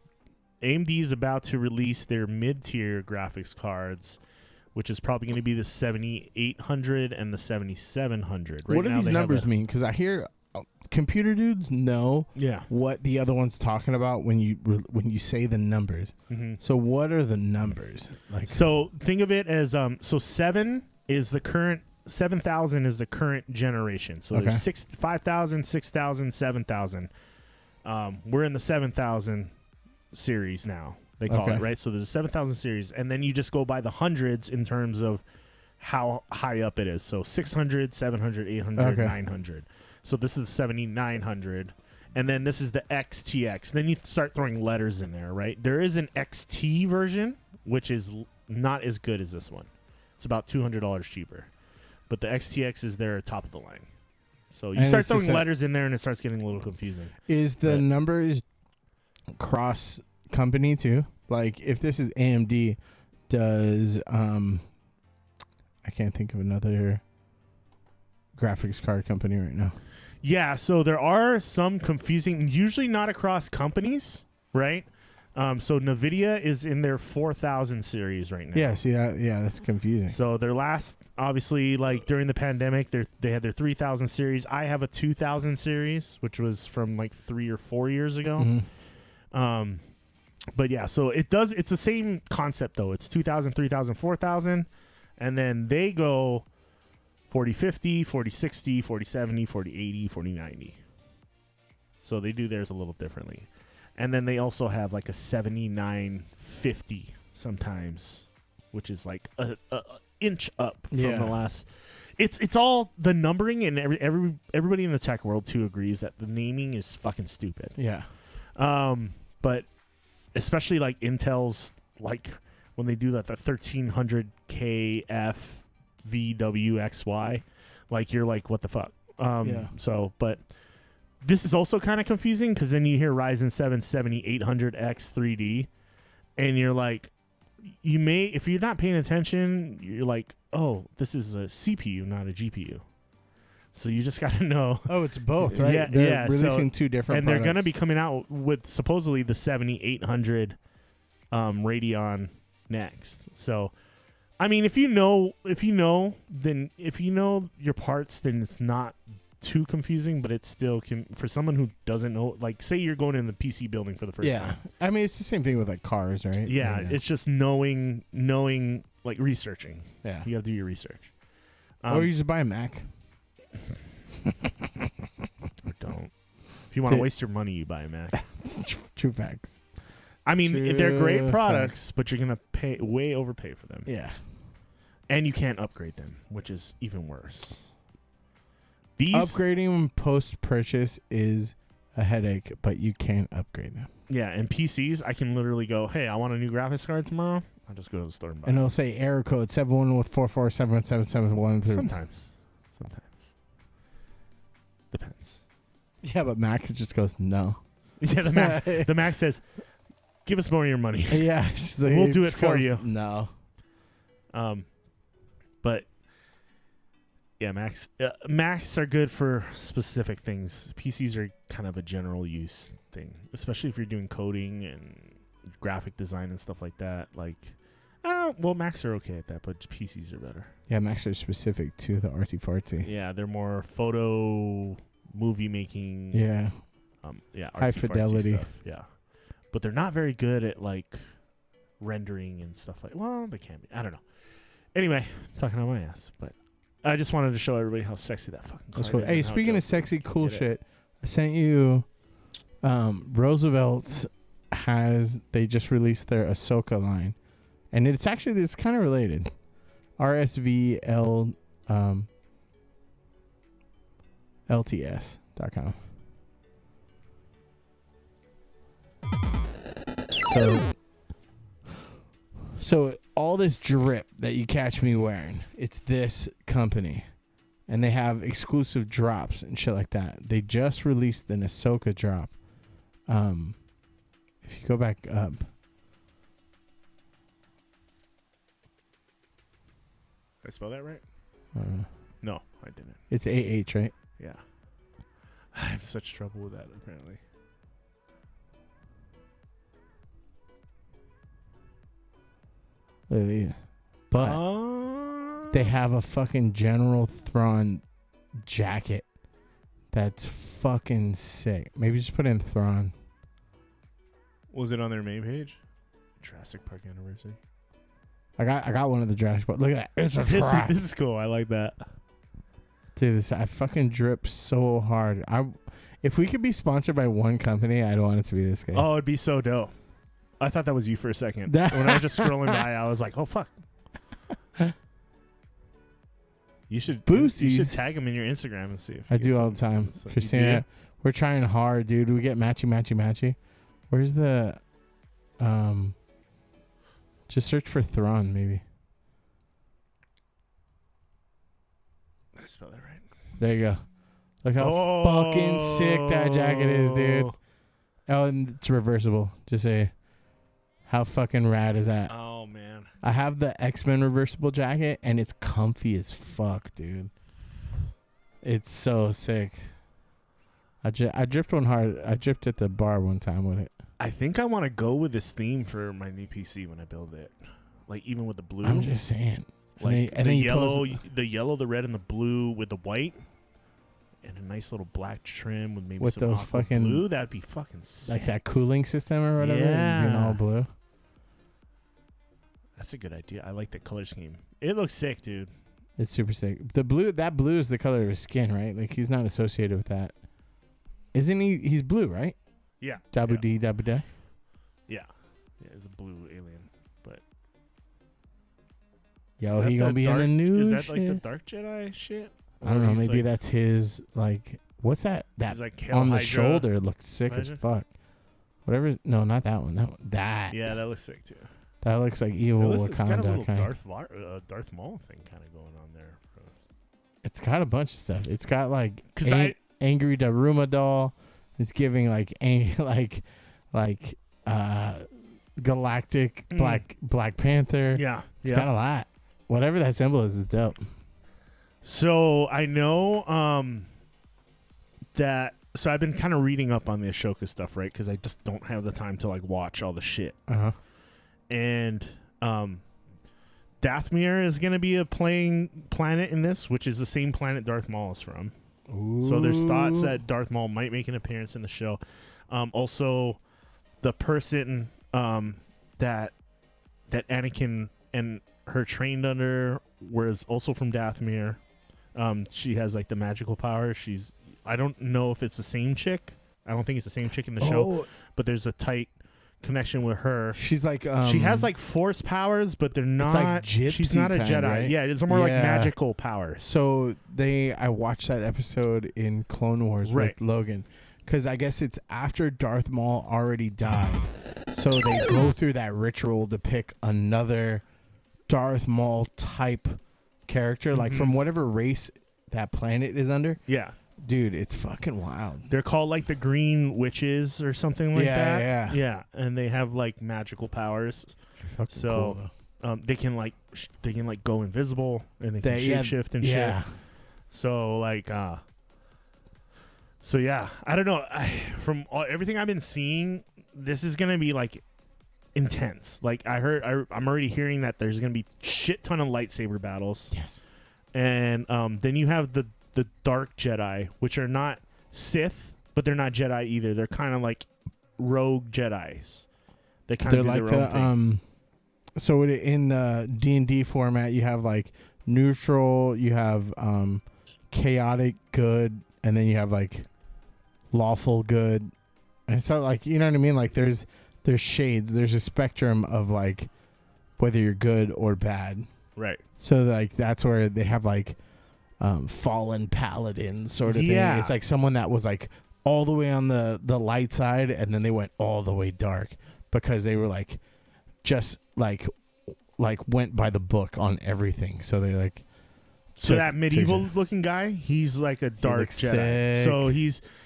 AMD is about to release their mid-tier graphics cards, which is probably going to be the 7800 and the 7700. Right
what do
now
these
they have
numbers mean? Because I hear computer dudes know
Yeah.
what the other one's talking about when you say the numbers.
Mm-hmm.
So what are the numbers? Like,
So think of it as so 7 is the current 7000 is the current generation. So
Okay.
there's 5000, 6000, 7000. We're in the 7000 series now. They call
Okay.
it, right? So there's a 7000 series, and then you just go by the hundreds in terms of how high up it is. So 600, 700, 800,
Okay.
900. So this is 7900. And then this is the XTX. Then you start throwing letters in there, right? There is an XT version, which is not as good as this one. It's about $200 cheaper. But the XTX is their top of the line. So you
And
start
it's just
throwing
a-
letters in there, and it starts getting a little confusing.
is the
But-
numbers cross company too? Like, if this is AMD, does I can't think of another graphics card company right now.
Yeah, so there are some confusing, usually not across companies, right? So NVIDIA is in their 4000 series right now.
Yeah, see that? Yeah, that's confusing.
So their last, obviously, like during the pandemic, they had their 3000 series. I have a 2000 series, which was from like 3 or 4 years ago.
Mhm.
But yeah, so it's the same concept though. It's 2000, 3000, 4000, and then they go 4050, 4060, 4070, 4080, 4090. So they do theirs a little differently. And then they also have like a 7950 sometimes, which is like a inch up from
Yeah.
the last. It's all the numbering, and everybody in the tech world too agrees that the naming is fucking stupid.
Yeah.
But especially like Intel's, like when they do that, the 1300KF VWXY, like you're like, what the fuck?
Yeah.
So, but this is also kind of confusing because then you hear Ryzen 7 7800X 3D, and you're like, you may, if you're not paying attention, you're like, oh, this is a CPU, not a GPU. So you just got to know.
Oh, it's both, right?
Yeah,
They're
yeah,
releasing
so-
two different
And they're going to
products.
be coming out with supposedly the 7800 Radeon next. So, I mean, if you know your parts, then it's not too confusing, but it's still for someone who doesn't know, like say you're going in the PC building for the first
Yeah.
time.
I mean, it's the same thing with like cars, right?
Yeah, it's just knowing, like researching.
yeah.
You got to do your research.
Or you just buy a Mac.
Or don't. If you want to
Dude.
waste your money, you buy a Mac.
True facts.
I mean, they're
True
great
facts.
products, but you're gonna overpay for them,
Yeah.
and you can't upgrade them, which is even worse. These,
Upgrading post purchase is a headache, but you can't upgrade them.
yeah, and PCs, I can literally go, hey, I want a new graphics card tomorrow. I'll just go to the store and buy
And
it.
it'll say error code 711447771.
Sometimes. Depends.
Yeah, but Mac just goes no.
Yeah, the Mac says, give us more of your money.
Yeah, it's just like,
We'll
it
do it
just
for
goes,
you.
No.
But yeah, Macs are good for specific things. PCs are kind of a general use thing, especially if you're doing coding and graphic design and stuff like that. Like, well, Macs are okay at that, but PCs are better.
Yeah, Macs are specific to the artsy fartsy.
Yeah, they're more photo, movie making.
Yeah.
yeah,
high
artsy-fartsy
fidelity
stuff. Yeah, but they're not very good at like rendering and stuff like. Well, they can be. I don't know. Anyway, talking on my ass, but I just wanted to show everybody how sexy that fucking
That's
card
cool.
is.
Hey,
and how
speaking of
dope
sexy,
you can
cool
get it.
shit, I sent you Roosevelt's they just released their Ahsoka line, and it's kind of related. RSVL LTS.com. So all this drip that you catch me wearing, it's this company. And they have exclusive drops and shit like that. They just released an Ahsoka drop. If you go back up.
Did I spell that right?
Uh,
No, I didn't.
It's AH, right?
Yeah. I have such trouble with that, apparently.
Look at these. But they have a fucking General Thrawn jacket that's fucking sick. Maybe just put in Thrawn.
Was it on their main page? Jurassic Park Anniversary.
I got one of the Jurassic Park. Look at that. It's a
This
trap.
is cool. I like that.
Dude, I fucking drip so hard. If we could be sponsored by one company, I'd want it to be this guy.
Oh, it'd be so dope. I thought that was you for a second. When I was just scrolling by, I was like, oh, fuck. You should tag him in your Instagram and see if
I do all the time.
So
Christina, we're trying hard, dude. We get matchy. Where's the just search for Thrawn, maybe.
Did I spell that right?
There you go. Look how fucking sick that jacket is, dude. Oh, and it's reversible. Just say, how fucking rad is that?
Oh, man.
I have the X-Men reversible jacket, and it's comfy as fuck, dude. It's so sick. I dripped one hard. I dripped at the bar one time with it.
I think I want to go with this theme for my new PC when I build it. Like, even with the blue.
I'm just saying.
Like, the yellow, the red, and the blue with the white. And a nice little black trim with maybe some
those
aqua
fucking
blue. That'd be fucking sick.
Like that cooling system or whatever.
Yeah.
Being all blue.
That's a good idea. I like that color scheme. It looks sick, dude.
It's super sick. That blue is the color of his skin, right? Like, he's not associated with that. Isn't he? He's blue, right?
Yeah.
Dabu D.
Yeah. Yeah, it's a blue alien. But
yo, he gonna be in the news.
Is that like the Dark Jedi shit?
I don't know. Maybe
like,
that's his, like, what's that? That
like
on the
Hydra.
shoulder looks sick
Imagine.
as fuck. Whatever. No, not that one. That.
Yeah, that looks sick too.
That looks like evil
It's got a
Wakanda
little
kind.
Darth Maul thing kind of going on there.
It's got a bunch of stuff. It's got like
'Cause
angry Daruma doll. It's giving like galactic Black Panther.
Yeah,
It's got a lot. Whatever that symbol is dope.
So I know that. So I've been kind of reading up on the Ashoka stuff, right? Because I just don't have the time to like watch all the shit. And Dathomir is going to be a playing planet in this, which is the same planet Darth Maul is from.
Ooh.
So there's thoughts that Darth Maul might make an appearance in the show. Also, the person that Anakin and her trained under was also from Dathomir. She has like the magical power. I don't know if it's the same chick. I don't think it's the same chick in the show, but there's a tight connection with her.
She's like
she has like force powers, but they're not.
like
she's not a
gypsy
Jedi.
kind, right?
Yeah, it's more like magical powers.
So I watched that episode in Clone Wars with Logan, because I guess it's after Darth Maul already died. So they go through that ritual to pick another Darth Maul type character, like from whatever race that planet is under.
Yeah.
Dude, it's fucking wild.
They're called like the Green Witches or something like that. Yeah, and they have like magical powers. So
cool,
they can like go invisible and they can shapeshift and shit. So like I don't know. From everything I've been seeing, this is gonna be like intense. Like I'm already hearing that there's gonna be shit ton of lightsaber battles.
Yes.
And then you have the Dark Jedi, which are not Sith, but they're not Jedi either. They're kind of like rogue Jedis. They kind of do
like
their own thing.
So in the D&D format, you have like neutral, you have chaotic good, and then you have like lawful good. And so like, you know what I mean? Like there's shades. There's a spectrum of like whether you're good or bad.
Right.
So like that's where they have like fallen paladins sort of thing. It's like someone that was like all the way on the light side, and then they went all the way dark because they were like just like went by the book on everything. So they like
so that medieval looking guy, he's like a dark Jedi.
Sick.
So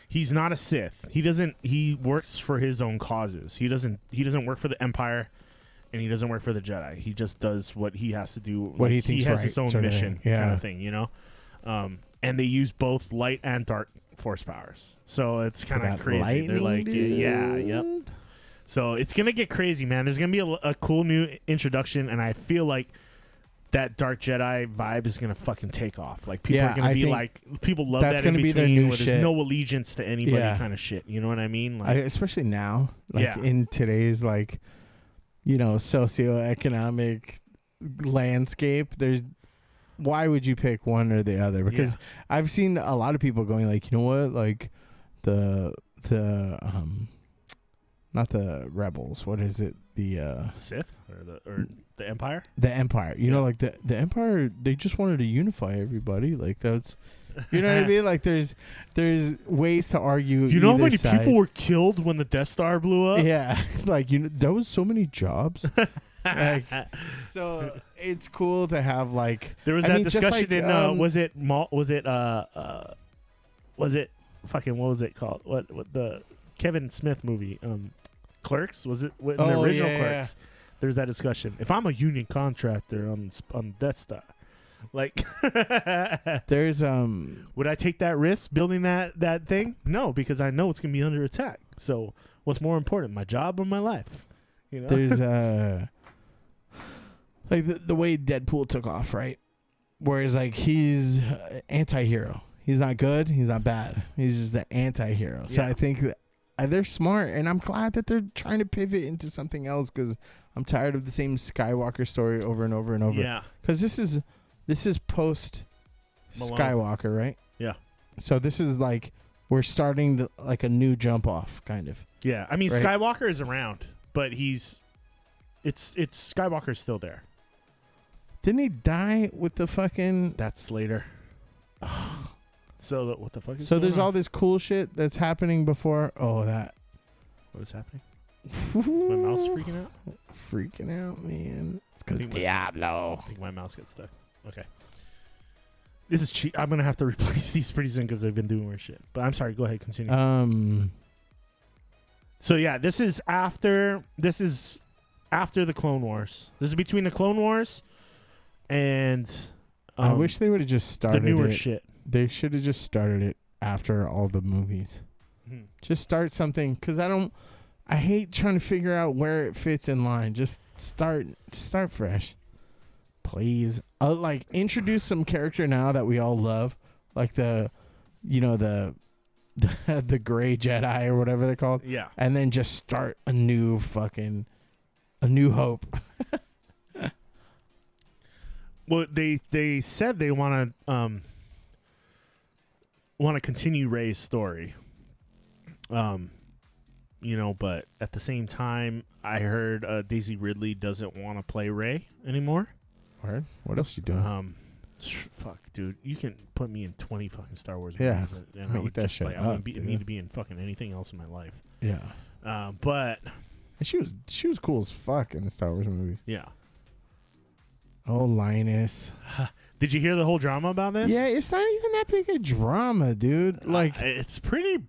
he's not a Sith. He works for his own causes. He doesn't work for the Empire, and he doesn't work for the Jedi. He just does what he has to do.
What he thinks
has
right,
his own
sort of
mission,
thing. Yeah.
kind of thing, you know. And they use both light and dark force powers. So it's kind of crazy. They're like, yep. So it's gonna get crazy, man. There's gonna be a cool new introduction, and I feel like that dark Jedi vibe is gonna fucking take off. Like people are gonna be like, people love
that's
that in
gonna be
between
their new
where
shit.
there's no allegiance to anybody kind of shit. You know what I mean? Like,
especially now, like in today's like, you know, socioeconomic landscape. Why would you pick one or the other? Because I've seen a lot of people going like, you know what, like the not the rebels. What is it? The
Sith or the Empire?
The Empire. You know, like the Empire, they just wanted to unify everybody. Like that's, you know what I mean? Like there's ways to argue.
You know how many
side.
people were killed when the Death Star blew up?
Yeah, like there was so many jobs. Like, so it's cool to have like
there was that discussion in was it fucking what was it called? What the Kevin Smith movie? Clerks, was it in the original Clerks? Yeah. There's that discussion. If I'm a union contractor on Death Star, like
there's
would I take that risk building that thing? No, because I know it's gonna be under attack. So what's more important, my job or my life? You know,
there's like the way Deadpool took off, right? Whereas like he's anti-hero. He's not good. He's not bad. He's just the anti-hero. So I think that they're smart, and I'm glad that they're trying to pivot into something else because I'm tired of the same Skywalker story over and over and over.
Yeah.
Because this is post Skywalker, right?
Yeah.
So this is like we're starting to, like a new jump off, kind of.
Yeah. I mean,
right?
Skywalker is around, but it's Skywalker's still there.
Didn't he die with the fucking?
That's later. So what the fuck is
so there's
on?
all this cool shit that's happening before. Oh, that.
What is happening? My mouse freaking out?
Freaking out, man.
It's because Diablo. I think my mouse got stuck. Okay. This is cheap. I'm going to have to replace these pretty soon because they've been doing weird shit. But I'm sorry. Go ahead. Continue. So, yeah, this is after the Clone Wars. This is between the Clone Wars and
I wish they would have just started
the newer
it.
shit.
They should have just started it after all the movies.
Mm-hmm.
Just start something because I hate trying to figure out where it fits in line. Just start fresh, please. Like introduce some character now that we all love, like the gray Jedi or whatever they're called.
Yeah,
and then just start a new hope.
Well, they said they want to continue Rey's story. But at the same time, I heard Daisy Ridley doesn't want to play Rey anymore.
What else you doing?
Fuck, dude, you can put me in 20 fucking Star Wars
movies,
and I would just like I need to be in fucking anything else in my life.
Yeah.
But
she was cool as fuck in the Star Wars movies.
Yeah.
Oh, Linus.
Did you hear the whole drama about this?
Yeah, it's not even that big a drama, dude. Like
it's pretty.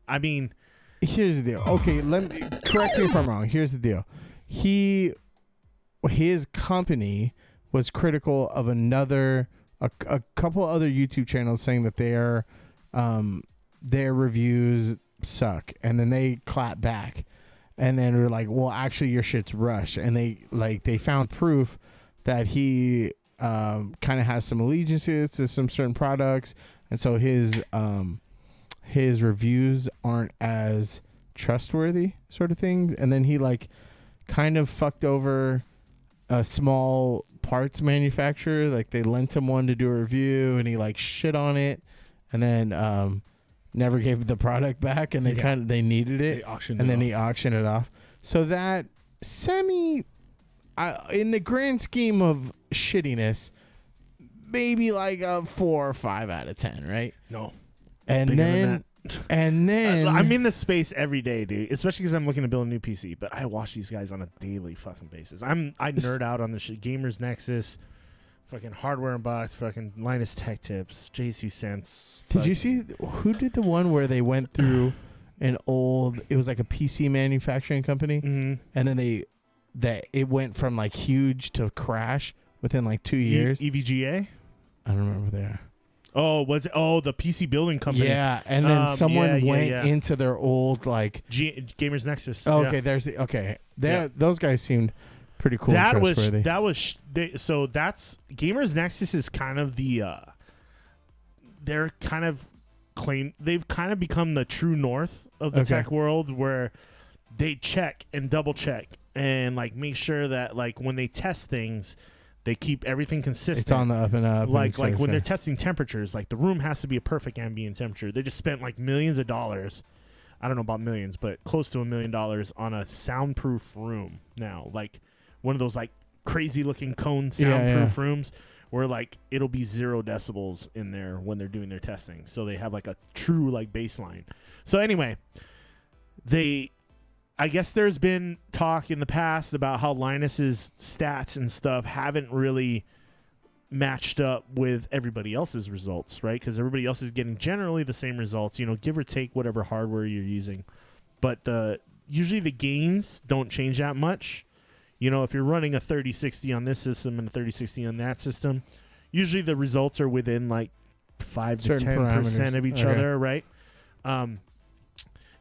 I mean,
here's the deal. Okay, correct me if I'm wrong. Here's the deal. His company was critical of a couple other YouTube channels saying that their reviews suck, and then they clap back, and then we're like, well, actually, your shit's rush, and they found proof that he kind of has some allegiances to some certain products, and so his his reviews aren't as trustworthy, sort of thing. And then he like kind of fucked over a small parts manufacturer. Like they lent him one to do a review, and he like shit on it, and then never gave the product back, and they needed it, he auctioned it off. So that in the grand scheme of shittiness, maybe like a 4 or 5 out of 10, right?
No.
And then
I'm in this space every day, dude. Especially because I'm looking to build a new PC. But I watch these guys on a daily fucking basis. I nerd out on the shit. Gamers Nexus, fucking Hardware Unboxed, fucking Linus Tech Tips, JC Sense.
Did you see who did the one where they went through an old? It was like a PC manufacturing company, and then it went from like huge to crash within like 2 years.
EVGA.
I don't remember there.
Oh, the PC building company?
Yeah, and then someone went into their old like
Gamers Nexus.
Oh, okay, there's the those guys seemed pretty cool.
That's Gamers Nexus is kind of they've kind of become the true north of the tech world, where they check and double check and like make sure that like when they test things, they keep everything consistent.
It's on the up and up.
Like when they're testing temperatures, like the room has to be a perfect ambient temperature. They just spent like millions of dollars. I don't know about millions, but close to $1 million on a soundproof room now. Like one of those like crazy looking cone soundproof rooms where like it'll be 0 decibels in there when they're doing their testing. So they have like a true like baseline. So anyway, I guess there's been talk in the past about how Linus's stats and stuff haven't really matched up with everybody else's results, right? Because everybody else is getting generally the same results, give or take whatever hardware you're using. But usually the gains don't change that much. If you're running a 3060 on this system and a 3060 on that system, usually the results are within like 5 to 10% of each other, right?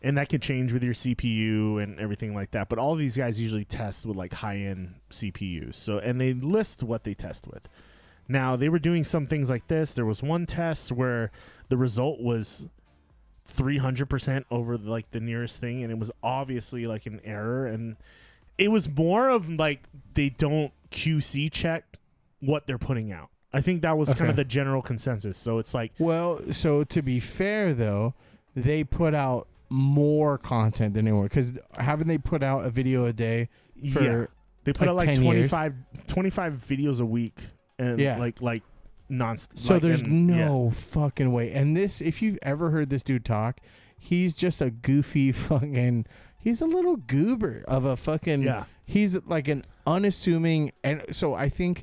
And that could change with your CPU and everything like that. But all of these guys usually test with like high-end CPUs. And they list what they test with. Now, they were doing some things like this. There was one test where the result was 300% over like the nearest thing, and it was obviously like an error. And it was more of like they don't QC check what they're putting out. I think that was kind of the general consensus. So it's like... Well,
so to be fair, though, they put out more content than anyone, because haven't they put out a video a day for
they put out like 25 videos a week, and like nonstop.
So there's no fucking way. And this, if you've ever heard this dude talk, he's just a goofy fucking, he's a little goober of a fucking he's like an unassuming. And so I think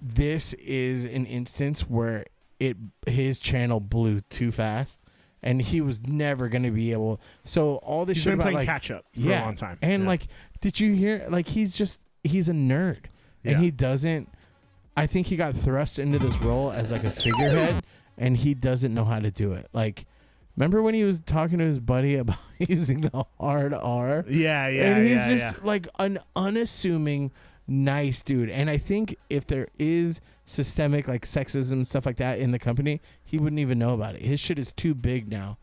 this is an instance where his channel blew too fast, and he was never going to be able. So all this
he's
shit
been
about
playing
like
catch up for a long time.
And like, did you hear? Like, he's a nerd, and he doesn't. I think he got thrust into this role as like a figurehead, and he doesn't know how to do it. Like, remember when he was talking to his buddy about using the hard R?
Yeah.
And he's just like an unassuming, nice dude. And I think if there is systemic like sexism and stuff like that in the company, he wouldn't even know about it. His shit is too big now.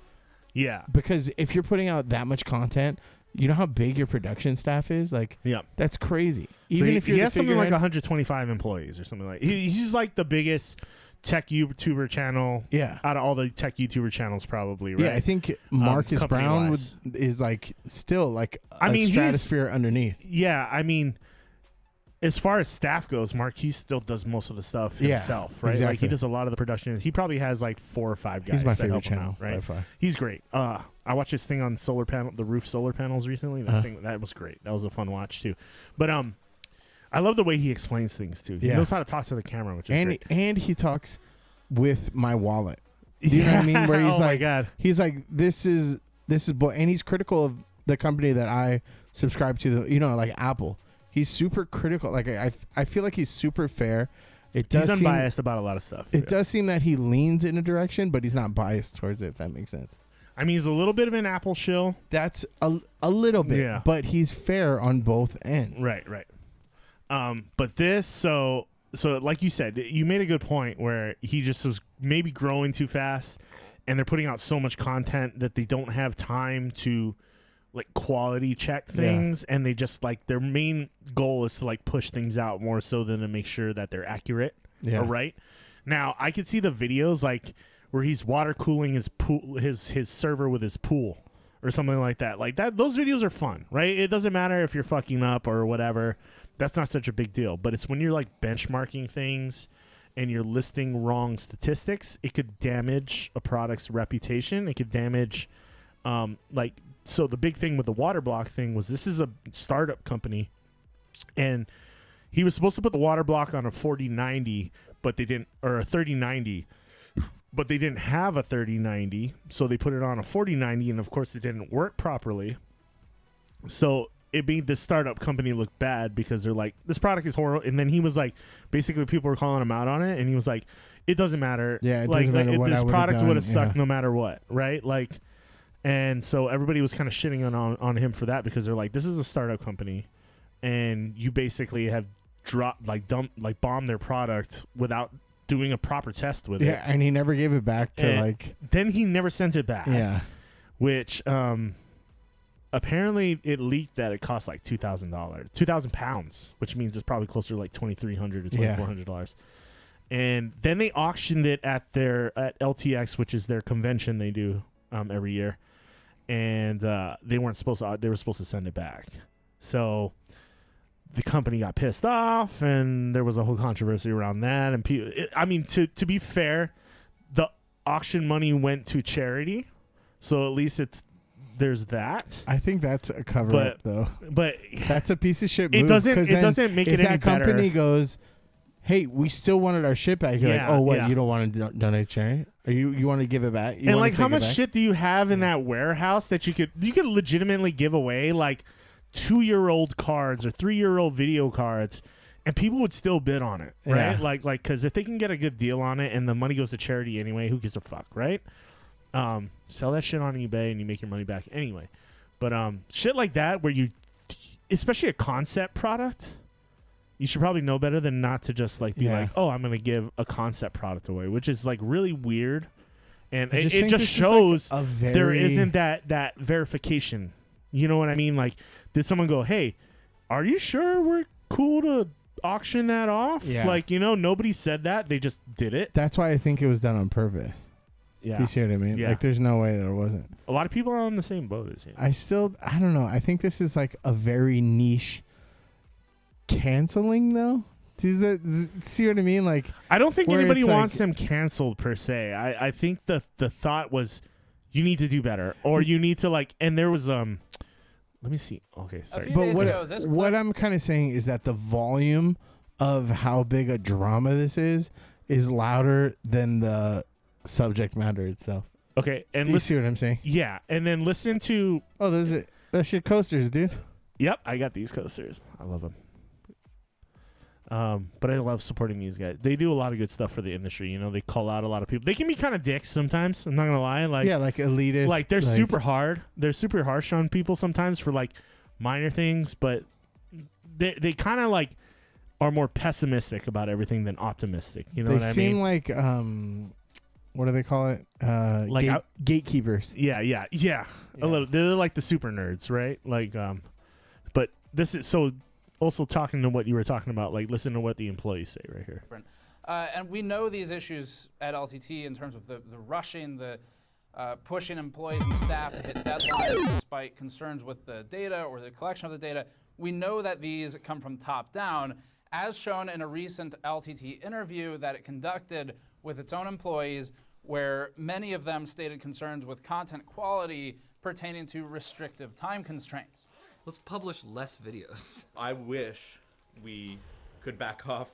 Yeah.
Because if you're putting out that much content, you know how big your production staff is? Like, that's crazy. Even if
he has something like 125 employees or something like. He's like the biggest tech YouTuber channel out of all the tech YouTuber channels, probably, right?
Yeah, I think Marcus Brown is like still like a stratosphere underneath.
Yeah, I mean, as far as staff goes, he still does most of the stuff himself, right?
Exactly.
Like he does a lot of the production. He probably has like 4 or 5 guys.
He's my
that
favorite
help him
channel,
out, right?
by far.
He's great. I watched this thing on the roof solar panels recently. That was great. That was a fun watch too. But I love the way he explains things too. He knows how to talk to the camera, which is great.
And he talks with my wallet. You know what I mean? Where he's
my God.
He's like, this is and he's critical of the company that I subscribe to. Like Apple. He's super critical. Like I feel like he's super fair. He's
unbiased about a lot of stuff.
It does seem that he leans in a direction, but he's not biased towards it, if that makes sense.
I mean, he's a little bit of an Apple shill.
That's a little bit, but he's fair on both ends.
Right. But this, so like you said, you made a good point where he just was maybe growing too fast, and they're putting out so much content that they don't have time to like quality check things, and they just like their main goal is to like push things out more so than to make sure that they're accurate or right. Now I could see the videos like where he's water cooling his pool, his server with his pool or something like that. Like that, those videos are fun, right? It doesn't matter if you're fucking up or whatever. That's not such a big deal. But it's when you're like benchmarking things and you're listing wrong statistics, it could damage a product's reputation. It could damage, so the big thing with the water block thing was this is a startup company, and he was supposed to put the water block on a 4090, but they didn't, or a 3090, but they didn't have a 3090, so they put it on a 4090, and of course it didn't work properly. So it made this startup company look bad because they're like, this product is horrible. And then he was like, basically people were calling him out on it, and he was like, it doesn't matter.
Yeah, it doesn't matter what
this
I would've
product would have
done,
sucked no matter what, right? Like, and so everybody was kind of shitting on him for that because they're like, this is a startup company, and you basically have bombed their product without doing a proper test with it.
Yeah, and he never gave it back to
and then he never sent it back.
Yeah.
Which apparently it leaked that it cost like £2,000, which means it's probably closer to like $2,300 to $2,400. And then they auctioned it at LTX, which is their convention they do every year. And they weren't supposed to. They were supposed to send it back. So the company got pissed off, and there was a whole controversy around that. And to be fair, the auction money went to charity, so at least there's that.
I think that's a cover up, though.
But
that's a piece of shit move.
It doesn't make it any better.
If that company goes, hey, we still wanted our shit back. You're like, oh, what? You don't want to donate charity? Or you want to give it back?
And like, how much shit do you have in that warehouse that you could legitimately give away like 2-year-old cards or 3-year-old video cards, and people would still bid on it, right? Yeah. Like because if they can get a good deal on it and the money goes to charity anyway, who gives a fuck, right? Sell that shit on eBay and you make your money back anyway. But shit like that where you, especially a concept product, you should probably know better than not to just like be like, oh, I'm going to give a concept product away, which is like really weird. And it just shows like there isn't that verification. You know what I mean? Like, did someone go, hey, are you sure we're cool to auction that off? Yeah. Like, nobody said that. They just did it.
That's why I think it was done on purpose.
Yeah.
You see what I mean?
Yeah.
Like, there's no way there wasn't.
A lot of people are on the same boat as you.
I don't know. I think this is like a very niche canceling, though. See what I mean? Like,
I don't think anybody wants them canceled per se. I think the thought was you need to do better, or you need to like. And there was let me see. Okay, sorry.
But what I'm kind of saying is that the volume of how big a drama this is louder than the subject matter itself.
Okay, and
do you see what I'm saying?
Yeah, and then listen to.
Oh, that's your coasters, dude.
Yep, I got these coasters. I love them. But I love supporting these guys. They do a lot of good stuff for the industry. They call out a lot of people. They can be kind of dicks sometimes. I'm not gonna lie. Like,
yeah, like elitist.
Like they're super hard. They're super harsh on people sometimes for like minor things, but they kind of like are more pessimistic about everything than optimistic. You know what I mean?
They seem like what do they call it? Like gatekeepers.
Yeah. A little. They're like the super nerds, right? Like, but this is so. Also talking to what you were talking about, like listen to what the employees say right here.
And we know these issues at LTT in terms of the rushing, the pushing employees and staff to hit deadlines despite concerns with the data or the collection of the data. We know that these come from top down, as shown in a recent LTT interview that it conducted with its own employees, where many of them stated concerns with content quality pertaining to restrictive time constraints.
Let's publish less videos.
I wish we could back off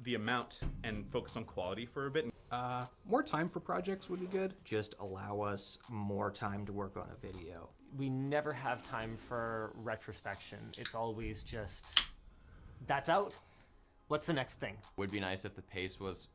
the amount and focus on quality for a bit.
More time for projects would be good.
Just allow us more time to work on a video.
We never have time for retrospection. It's always just, that's out. What's the next thing?
Would be nice if the pace was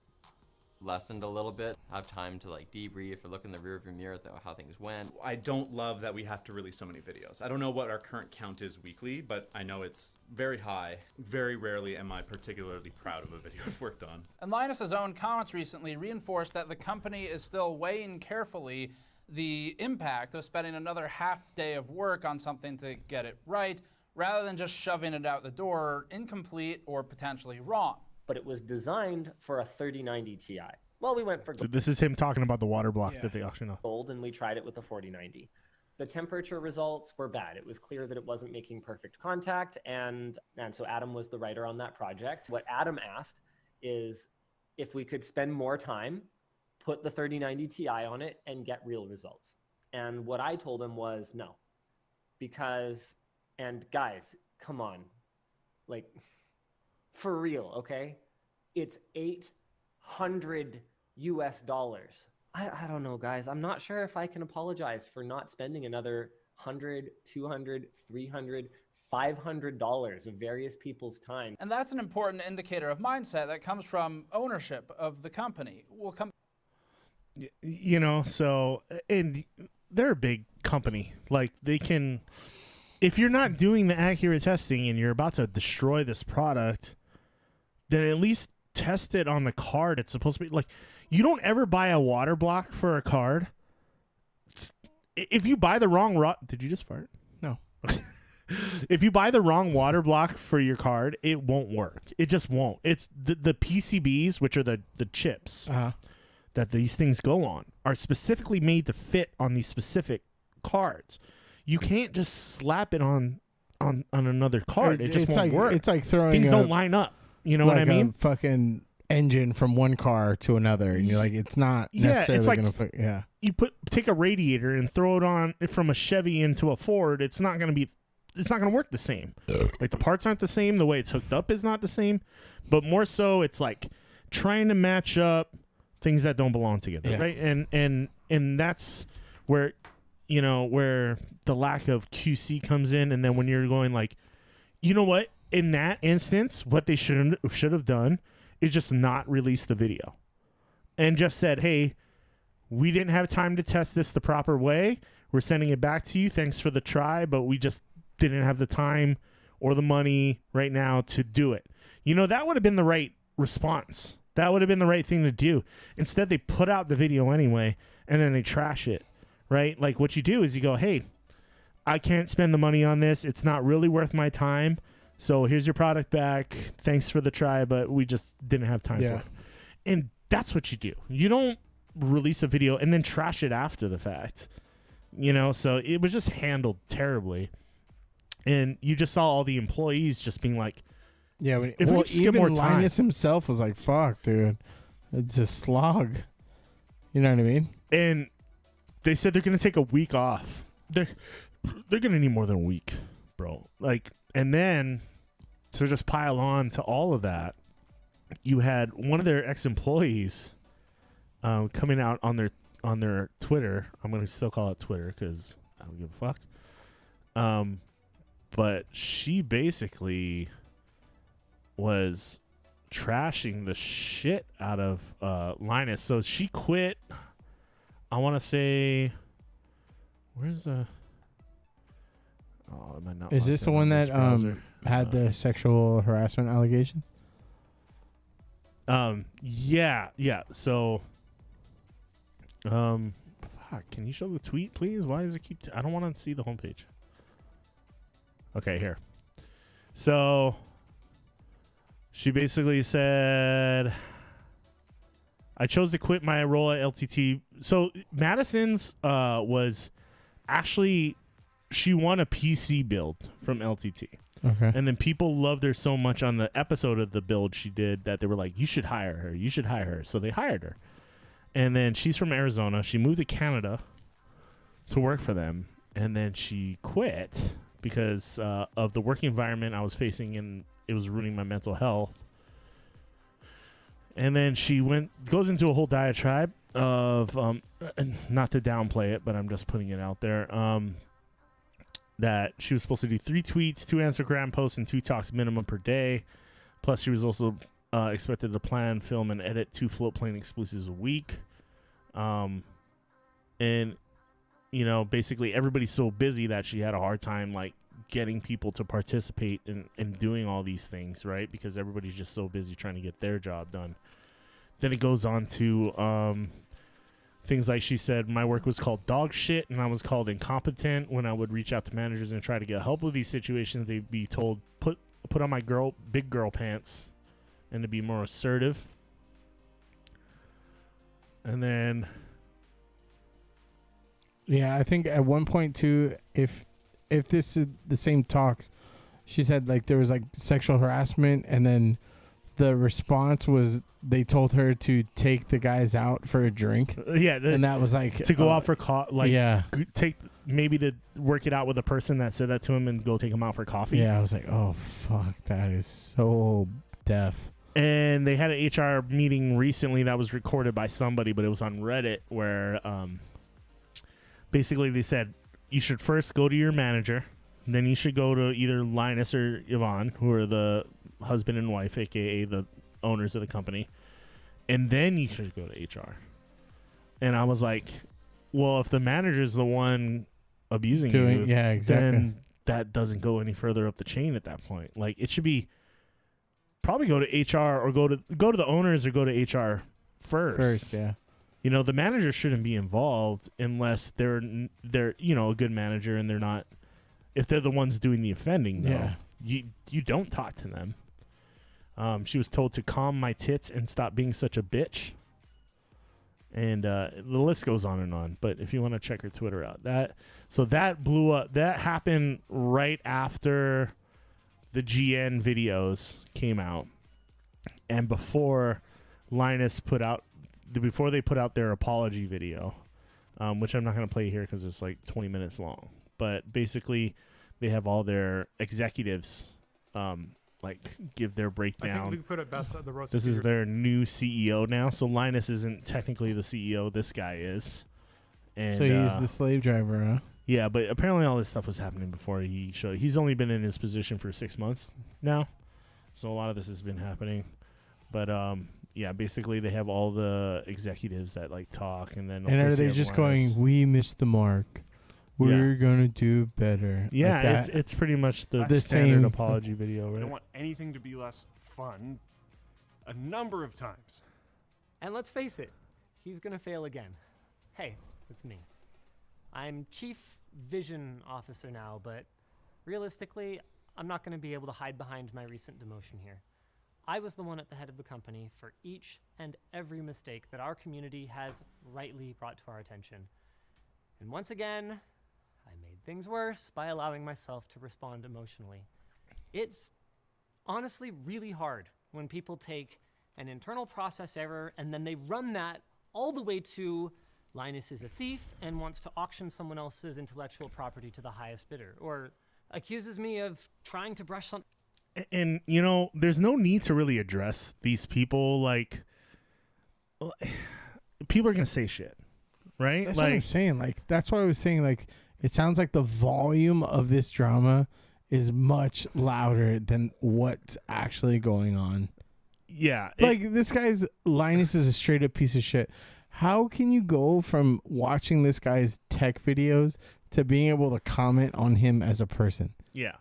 lessened a little bit, have time to like debrief or look in the rearview mirror at how things went.
I don't love that we have to release so many videos. I don't know what our current count is weekly, but I know it's very high. Very rarely am I particularly proud of a video I've worked on.
And Linus's own comments recently reinforced that the company is still weighing carefully the impact of spending another half day of work on something to get it right, rather than just shoving it out the door incomplete or potentially wrong.
But it was designed for a 3090 Ti. Well, we went for
So this is him talking about the water block that they auctioned off.
gold, and we tried it with the 4090. The temperature results were bad. It was clear that it wasn't making perfect contact, and so Adam was the writer on that project. What Adam asked is if we could spend more time, put the 3090 Ti on it, and get real results. And what I told him was no. Because, and guys, come on. Like, for real, okay? It's $800 US. I don't know, guys. I'm not sure if I can apologize for not spending another $100, $200, $300, $500 of various people's time.
And that's an important indicator of mindset that comes from ownership of the company. We'll come.
You know, so, and they're a big company. Like, they can, if you're not doing the accurate testing and you're about to destroy this product, then at least test it on the card. It's supposed to be like, you don't ever buy a water block for a card. If you buy the wrong did you just fart?
No.
If you buy the wrong water block for your card, it won't work. It just won't. It's the PCBs, which are the chips that these things go on, are specifically made to fit on these specific cards. You can't just slap it on another card. It just won't work.
It's like throwing
things don't line up. You know what I mean?
A fucking engine from one car to another, and you're like, it's not necessarily
it's like,
gonna fit. Yeah.
You take a radiator and throw it on from a Chevy into a Ford. It's not gonna work the same. Like, the parts aren't the same. The way it's hooked up is not the same. But more so, it's like trying to match up things that don't belong together, right? And that's where, you know, where the lack of QC comes in. And then when you're going like, you know what? In that instance, what they should have done is just not release the video and just said, hey, we didn't have time to test this the proper way. We're sending it back to you. Thanks for the try, but we just didn't have the time or the money right now to do it. You know, that would have been the right response. That would have been the right thing to do. Instead, they put out the video anyway, and then they trash it, right? Like, what you do is you go, hey, I can't spend the money on this. It's not really worth my time. So here's your product back. Thanks for the try, but we just didn't have time for it. And that's what you do. You don't release a video and then trash it after the fact. You know, so it was just handled terribly. And you just saw all the employees just being like,
yeah,
if we just get more time.
Linus himself was like, fuck, dude. It's a slog. You know what I mean?
And they said they're going to take a week off. They're going to need more than a week, bro. Like, and then to just pile on to all of that, you had one of their ex-employees coming out on their Twitter. I'm going to still call it Twitter because I don't give a fuck. But she basically was trashing the shit out of Linus. So she quit. I want to say, where's the? Oh, am I not?
Is this the one that had the sexual harassment allegation?
Yeah. So, fuck. Can you show the tweet, please? Why does it keep? I don't want to see the homepage. Okay, here. So she basically said, I chose to quit my role at LTT. So Madison's was actually, she won a PC build from LTT.
Okay.
And then people loved her so much on the episode of the build she did that they were like, you should hire her. You should hire her. So they hired her. And then she's from Arizona. She moved to Canada to work for them. And then she quit because of the work environment I was facing, and it was ruining my mental health. And then she goes into a whole diatribe of, not to downplay it, but I'm just putting it out there, that she was supposed to do 3 tweets, 2 Instagram posts, and 2 talks minimum per day. Plus, she was also expected to plan, film, and edit 2 float plane exclusives a week. And, you know, basically everybody's so busy that she had a hard time, like, getting people to participate in doing all these things, right? Because everybody's just so busy trying to get their job done. Then it goes on to things like she said, my work was called dog shit, and I was called incompetent. When I would reach out to managers and try to get help with these situations, they'd be told, put on my big girl pants and to be more assertive. And then...
Yeah, I think at one point, too, if this is the same talks, she said, like, there was, like, sexual harassment, and then the response was they told her to take the guys out for a drink.
Yeah.
And that was, like...
To go out for
yeah.
Maybe to work it out with the person that said that to him and go take him out for coffee.
Yeah, I was like, oh, fuck, that is so deaf.
And they had an HR meeting recently that was recorded by somebody, but it was on Reddit where basically they said you should first go to your manager, then you should go to either Linus or Yvonne, who are the husband and wife, aka the owners of the company, and then you should go to HR. And I was like, well, if the manager's the one abusing you,
yeah, exactly,
then that doesn't go any further up the chain at that point. Like, it should be probably go to HR or go to the owners or go to HR first.
Yeah.
You know, the manager shouldn't be involved unless they're you know, a good manager, and they're not, if they're the ones doing the offending, though.
Yeah.
You don't talk to them. She was told to calm my tits and stop being such a bitch. And the list goes on and on. But if you want to check her Twitter out, that blew up. That happened right after the GN videos came out, and before Linus before they put out their apology video, which I'm not going to play here because it's like 20 minutes long. But basically, they have all their executives like give their breakdown.
I think we put it best at the roast.
This is their new CEO now. So Linus isn't technically the CEO. This guy is. And,
so he's the slave driver, huh?
Yeah, but apparently all this stuff was happening before he showed. He's only been in his position for 6 months now. So a lot of this has been happening. But yeah, basically they have all the executives that like talk, and then
and are they just going, we missed the mark, we're gonna do better?
Yeah,
like
it's pretty much the standard
same
apology video, right?
I don't want anything to be less fun a number of times.
And let's face it, he's gonna fail again. Hey, it's me. I'm Chief Vision Officer now, but realistically, I'm not gonna be able to hide behind my recent demotion here. I was the one at the head of the company for each and every mistake that our community has rightly brought to our attention. And once again, I made things worse by allowing myself to respond emotionally. It's honestly really hard when people take an internal process error and then they run that all the way to Linus is a thief and wants to auction someone else's intellectual property to the highest bidder, or accuses me of trying to brush something.
And, you know, there's no need to really address these people. Like, people are going to say shit, right?
That's
like,
what I'm saying. Like, that's what I was saying. Like, it sounds like the volume of this drama is much louder than what's actually going on.
Yeah.
Like, this guy's, Linus is a straight up piece of shit. How can you go from watching this guy's tech videos to being able to comment on him as a person?
Yeah.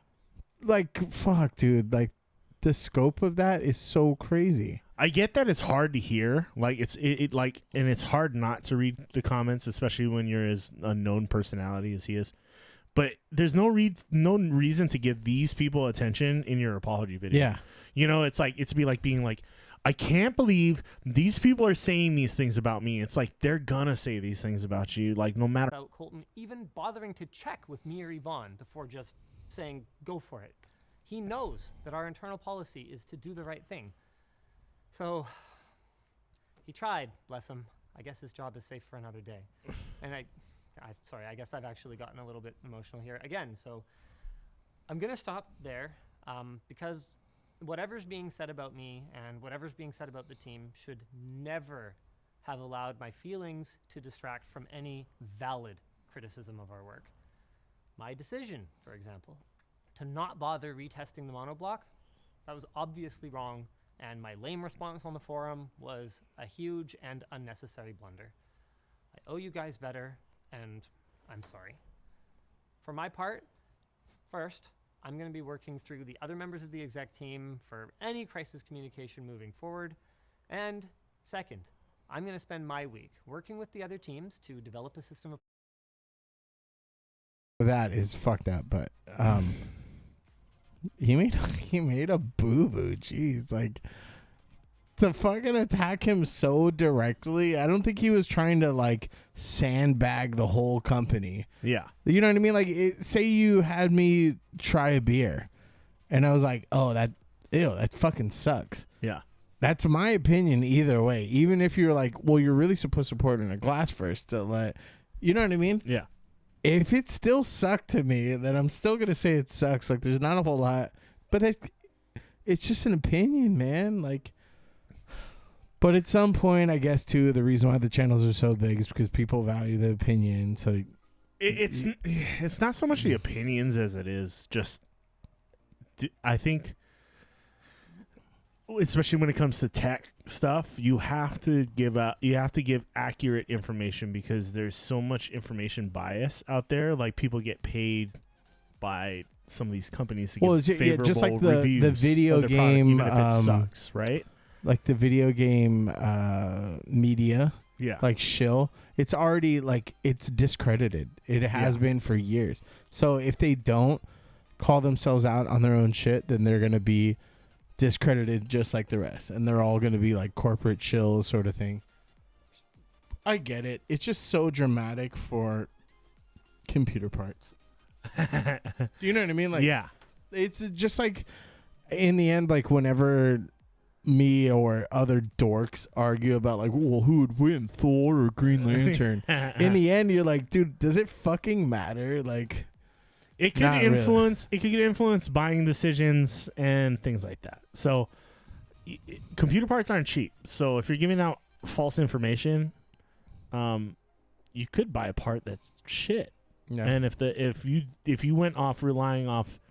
Like, fuck, dude. Like, the scope of that is so crazy.
I get that it's hard to hear. Like, it like, and it's hard not to read the comments, especially when you're as unknown personality as he is. But there's no reason to give these people attention in your apology video.
Yeah.
You know, it's being like, I can't believe these people are saying these things about me. It's like, they're gonna say these things about you, like, no matter.
About Colton even bothering to check with me or Yvonne before just saying, go for it. He knows that our internal policy is to do the right thing. So he tried, bless him. I guess his job is safe for another day. And sorry, I guess I've actually gotten a little bit emotional here again. So I'm gonna stop there because whatever's being said about me and whatever's being said about the team should never have allowed my feelings to distract from any valid criticism of our work. My decision, for example, to not bother retesting the monoblock, that was obviously wrong and my lame response on the forum was a huge and unnecessary blunder. I owe you guys better, and I'm sorry. For my part, first, I'm going to be working through the other members of the exec team for any crisis communication moving forward. And second, I'm going to spend my week working with the other teams to develop a system of...
That is fucked up, but he made a boo-boo. Jeez, like, to fucking attack him so directly, I don't think he was trying to, like, sandbag the whole company.
Yeah.
You know what I mean? Like, say you had me try a beer, and I was like, oh, that fucking sucks.
Yeah.
That's my opinion either way. Even if you're like, well, you're really supposed to pour it in a glass first to let... You know what I mean?
Yeah.
If it still sucked to me, then I'm still going to say it sucks. Like, there's not a whole lot. But it's just an opinion, man. Like... But at some point, I guess, too, the reason why the channels are so big is because people value the opinion. So
it's not so much the opinions as it is just, I think, especially when it comes to tech stuff, you have to give accurate information because there's so much information bias out there. Like, people get paid by some of these companies to give favorable
just like the
reviews
video
of their
game,
product, even if it sucks, right?
Like the video game media,
yeah,
like shill, it's already like it's discredited. It has been for years. So if they don't call themselves out on their own shit, then they're gonna be discredited just like the rest, and they're all gonna be like corporate shills sort of thing. I get it. It's just so dramatic for computer parts. Do you know what I mean? Like,
yeah,
it's just like in the end, like whenever me or other dorks argue about like, well, who would win, Thor or Green Lantern? In the end, you're like, dude, does it fucking matter? Like,
it could influence. Really. It could influence buying decisions and things like that. So, computer parts aren't cheap. So if you're giving out false information, you could buy a part that's shit. Yeah. And if you went off relying off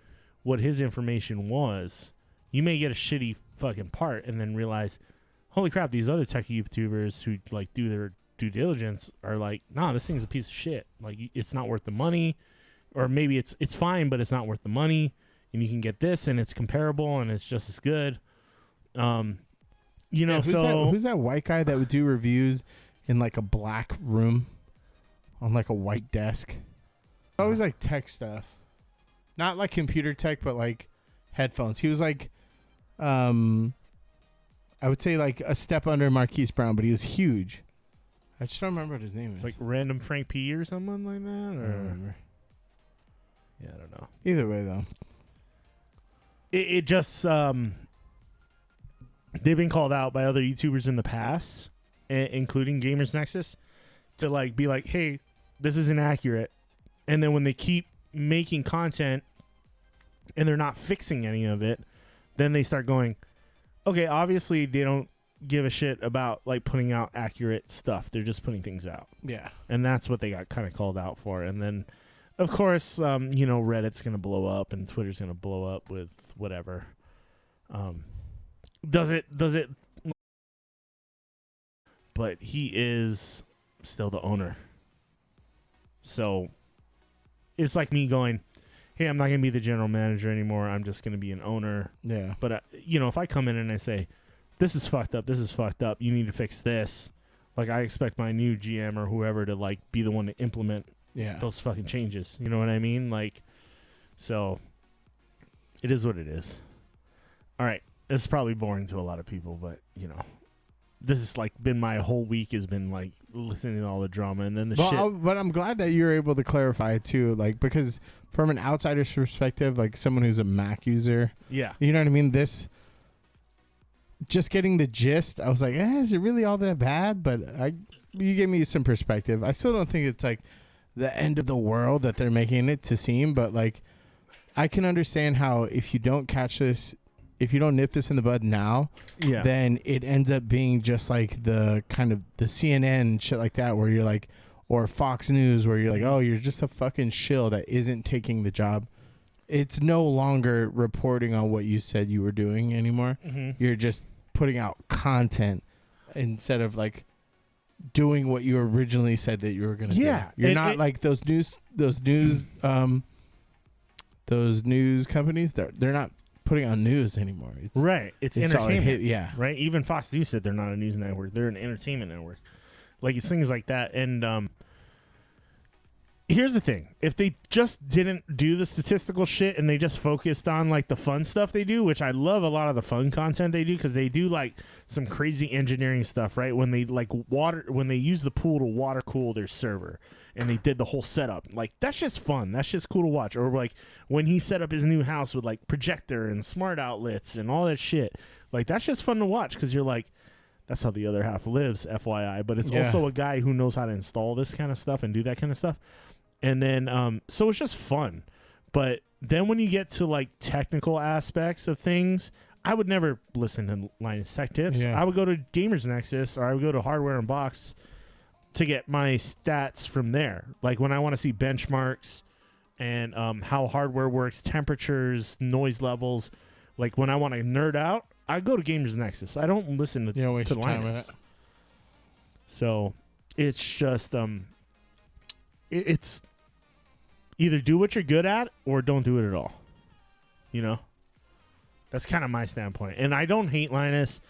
what his information was, you may get a shitty fucking part and then realize, holy crap, these other tech YouTubers who like do their due diligence are like, nah, this thing's a piece of shit. Like, it's not worth the money, or maybe it's fine, but it's not worth the money. And you can get this, and it's comparable, and it's just as good. You know,
who's that white guy that would do reviews in like a black room on like a white desk? Always like tech stuff, not like computer tech, but like headphones. He was like, I would say like a step under Marquise Brown, but he was huge. I just don't remember what his name is.
It's like Random Frank P or someone like that. Or?
I don't remember.
Yeah, I don't know.
Either way, though,
it just they've been called out by other YouTubers in the past, including Gamers Nexus, to like be like, hey, this is inaccurate. And then when they keep making content and they're not fixing any of it, then they start going, okay, obviously they don't give a shit about like putting out accurate stuff. They're just putting things out.
Yeah.
And that's what they got kind of called out for. And then, of course, you know, Reddit's going to blow up and Twitter's going to blow up with whatever. Does it? But he is still the owner. So it's like me going, hey, I'm not going to be the general manager anymore. I'm just going to be an owner.
Yeah.
But, you know, if I come in and I say, this is fucked up, you need to fix this. Like, I expect my new GM or whoever to, like, be the one to implement those fucking changes. You know what I mean? Like, so it is what it is. All right. This is probably boring to a lot of people, but, you know, this is, like, been my whole week has been, like, listening to all the drama and then the shit.
But I'm glad that you're able to clarify it, too. Like, because from an outsider's perspective, like someone who's a Mac user,
yeah,
you know what I mean? This, just getting the gist, I was like, is it really all that bad? But you gave me some perspective. I still don't think it's like the end of the world that they're making it to seem, but like I can understand how if you don't catch this, if you don't nip this in the bud now, then it ends up being just like the kind of the CNN shit like that, where you're like, or Fox News, where you're like, oh, you're just a fucking shill that isn't taking the job. It's no longer reporting on what you said you were doing anymore.
Mm-hmm.
You're just putting out content instead of like doing what you originally said that you were going to do. You're not like those news companies. They're not putting on news anymore.
It's entertainment.
Yeah.
Right. Even Fox News said they're not a news network. They're an entertainment network. Like it's things like that. And here's the thing: if they just didn't do the statistical shit and they just focused on like the fun stuff they do, which I love a lot of the fun content they do because they do like some crazy engineering stuff, right? When they when they use the pool to water cool their server and they did the whole setup, like that's just fun. That's just cool to watch. Or like when he set up his new house with like projector and smart outlets and all that shit, like that's just fun to watch because you're like, that's how the other half lives, FYI. But it's also a guy who knows how to install this kind of stuff and do that kind of stuff. And then, so it's just fun. But then when you get to like technical aspects of things, I would never listen to Linus Tech Tips.
Yeah.
I would go to Gamers Nexus or I would go to Hardware and Box to get my stats from there. Like when I want to see benchmarks and how hardware works, temperatures, noise levels. Like when I want to nerd out, I go to Gamers Nexus. I don't listen to Linus. So it's just it's either do what you're good at or don't do it at all. You know? That's kind of my standpoint. And I don't hate Linus.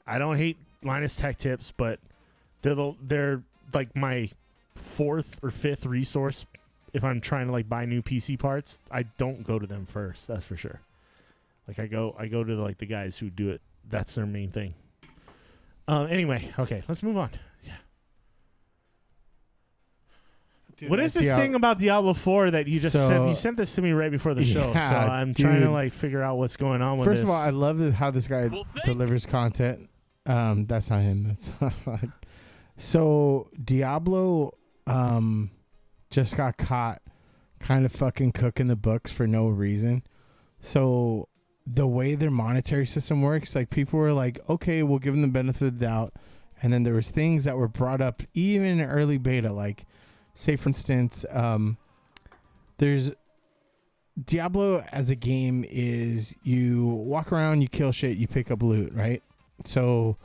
I don't hate Linus Tech Tips, but they're like my fourth or fifth resource if I'm trying to like buy new PC parts. I don't go to them first, that's for sure. Like I go to like the guys who do it. That's their main thing. Anyway, okay, let's move on. Yeah. Dude, what is this thing about Diablo 4 that you just sent? You sent this to me right before the show, so I'm trying to like figure out what's going on with this.
First of all, I love how this guy delivers content. That's not him. That's so Diablo just got caught kind of fucking cooking the books for no reason. So the way their monetary system works, like people were like, okay, we'll give them the benefit of the doubt. And then there was things that were brought up even in early beta, like say for instance, there's Diablo as a game is you walk around, you kill shit, you pick up loot, right? So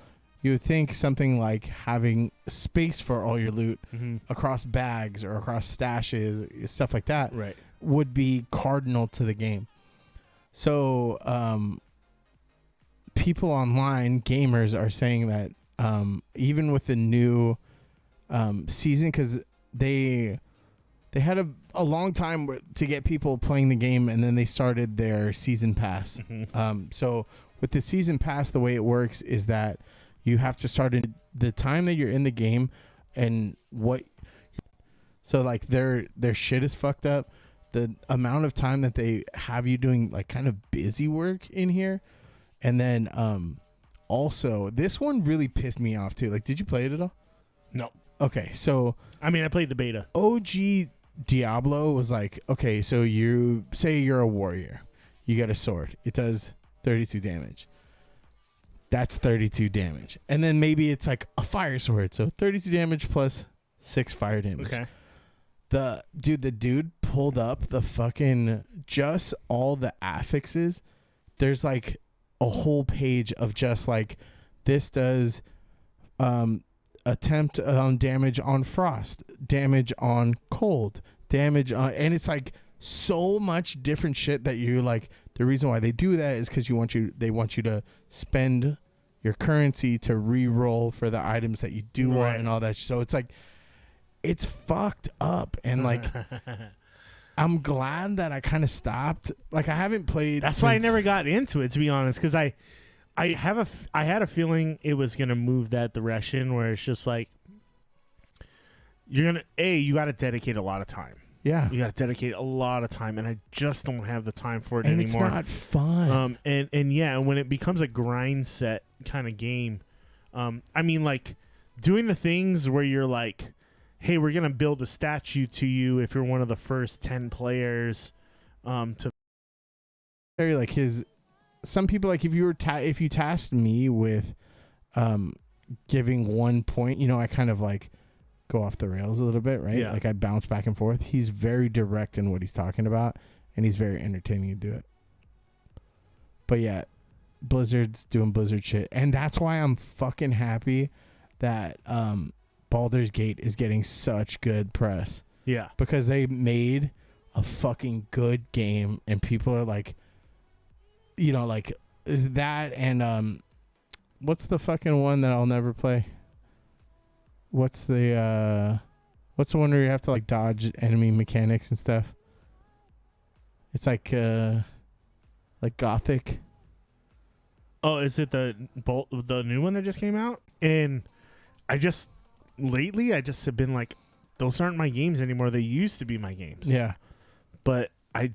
you would think something like having space for all your loot across bags or across stashes, stuff like that, would be cardinal to the game. So people online, gamers, are saying that even with the new season, because they had a long time to get people playing the game, and then they started their season pass. So with the season pass, the way it works is that you have to start in the time that you're in the game, and so like their shit is fucked up. The amount of time that they have you doing like kind of busy work in here. And then also this one really pissed me off too. Like, did you play it at all?
No.
Okay, so
I mean, I played the beta.
OG Diablo was like, okay, so you say you're a warrior, you get a sword, it does 32 damage. That's 32 damage. And then maybe it's like a fire sword, so 32 damage plus 6 fire damage.
Okay.
The dude pulled up the fucking just all the affixes. There's like a whole page of just like this does attempt damage on frost, damage on cold, damage on, and it's like so much different shit that you're like, the reason why they do that is because they want you to spend your currency to re-roll for the items that you do want and all that. So it's like, it's fucked up, and like I'm glad that I kind of stopped. Like I haven't played.
That's why I never got into it, to be honest, because I had a feeling it was gonna move that direction where it's just like you got to dedicate a lot of time.
Yeah,
you got to dedicate a lot of time, and I just don't have the time for it
and
anymore.
It's not fun.
And when it becomes a grind set kind of game, I mean, like doing the things where you're like, hey, we're gonna build a statue to you if you're one of the first 10 players. To
like some people, like if you tasked me with giving 1 point, I kind of like go off the rails a little bit, right?
Yeah.
Like I bounce back and forth. He's very direct in what he's talking about, and he's very entertaining to do it. But yeah, Blizzard's doing Blizzard shit, and that's why I'm fucking happy that Baldur's Gate is getting such good press.
Yeah,
because they made a fucking good game, and people are like, you know, like, is that and what's the fucking one that I'll never play? What's the one where you have to like dodge enemy mechanics and stuff? It's like Gothic.
Oh, is it the new one that just came out? And lately I just have been like, those aren't my games anymore. They used to be my games.
Yeah.
But I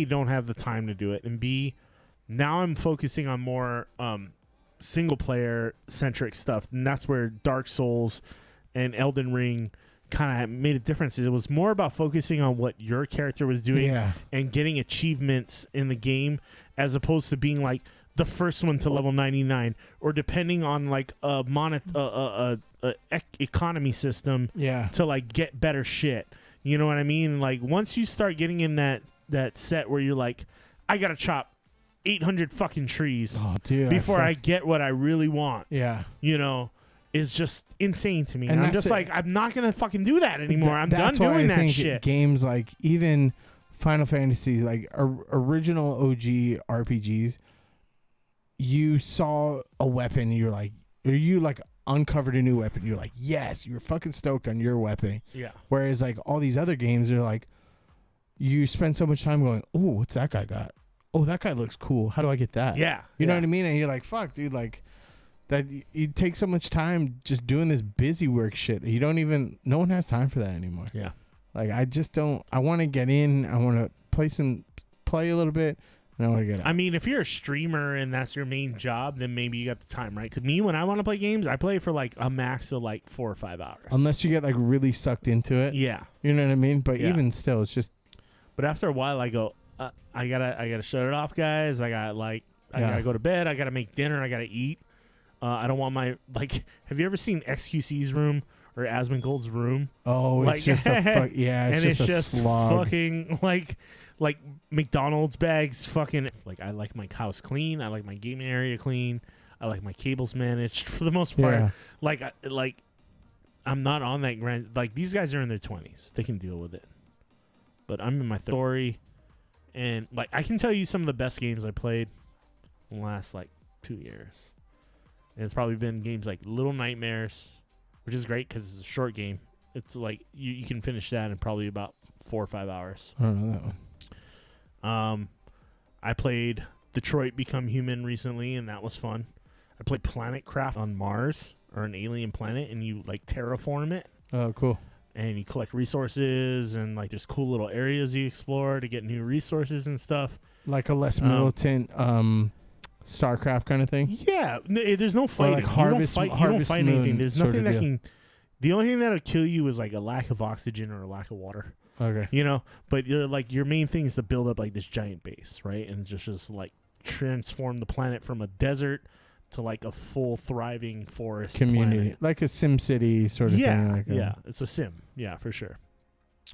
don't have the time to do it, and B, now I'm focusing on more single player centric stuff, and that's where Dark Souls and Elden Ring kind of made a difference. It was more about focusing on what your character was doing and getting achievements in the game, as opposed to being like the first one to level 99, or depending on like a economy system to like get better shit. You know what I mean? Like once you start getting in that set where you're like, I gotta chop 800 fucking trees before I get what I really want. Yeah, you know, is just insane to me. And I'm just like, I'm not gonna fucking do that anymore. I'm done doing that shit.
Games like even Final Fantasy, like original OG RPGs, you saw a weapon, you're like, or you like uncovered a new weapon, you're like, yes, you're fucking stoked on your weapon. Yeah. Whereas like all these other games are like, you spend so much time going, oh, what's that guy got? Oh, that guy looks cool. How do I get that? Yeah. You know what I mean? And you're like, fuck, dude, like that. You take so much time just doing this busy work shit that you don't even. No one has time for that anymore. Yeah. Like I just don't. I want to get in. I want to play a little bit. And I want to get out.
I mean, if you're a streamer and that's your main job, then maybe you got the time, right? Because me, when I want to play games, I play for like a max of like 4 or 5 hours.
Unless you get like really sucked into it. Yeah. You know what I mean? But even still, it's just.
But after a while, I go, I gotta shut it off, guys. I gotta go to bed. I gotta make dinner. I gotta eat. I don't want my like. Have you ever seen XQC's room or Asmongold's room?
Oh, like, it's just a it's just slog.
Fucking like McDonald's bags. Fucking like I like my house clean. I like my gaming area clean. I like my cables managed for the most part. Yeah. Like I'm not on that grand. Like these guys are in their 20s. They can deal with it. But I'm in my story, and like I can tell you some of the best games I played in the last like 2 years. And it's probably been games like Little Nightmares, which is great because it's a short game. It's like you can finish that in probably about 4 or 5 hours.
I don't know that one.
I played Detroit Become Human recently, and that was fun. I played Planet Craft on Mars, or an alien planet, and you like terraform it.
Oh, cool.
And you collect resources, and like there's cool little areas you explore to get new resources and stuff.
Like a less militant StarCraft kind of thing.
Yeah, there's no fighting.
Like harvest,
you don't fight anything. There's nothing that can. The only thing that'll kill you is like a lack of oxygen or a lack of water.
Okay.
You know, but your main thing is to build up like this giant base, right? And just like transform the planet from a desert to like a full thriving forest
community,
planet.
like a Sim City sort of thing. Like
yeah, it's a sim. Yeah, for sure.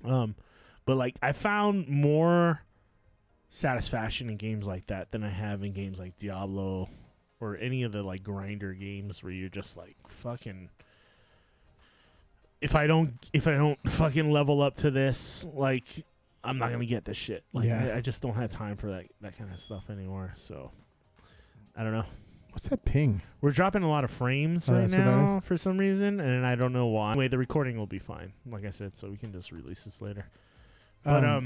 But like I found more satisfaction in games like that than I have in games like Diablo or any of the like grinder games where you're just like fucking. If I don't fucking level up to this, like I'm not gonna get this shit. Like I just don't have time for that kind of stuff anymore. So I don't know.
What's that ping?
We're dropping a lot of frames right now for some reason, and I don't know why. Anyway, the recording will be fine, like I said, so we can just release this later. But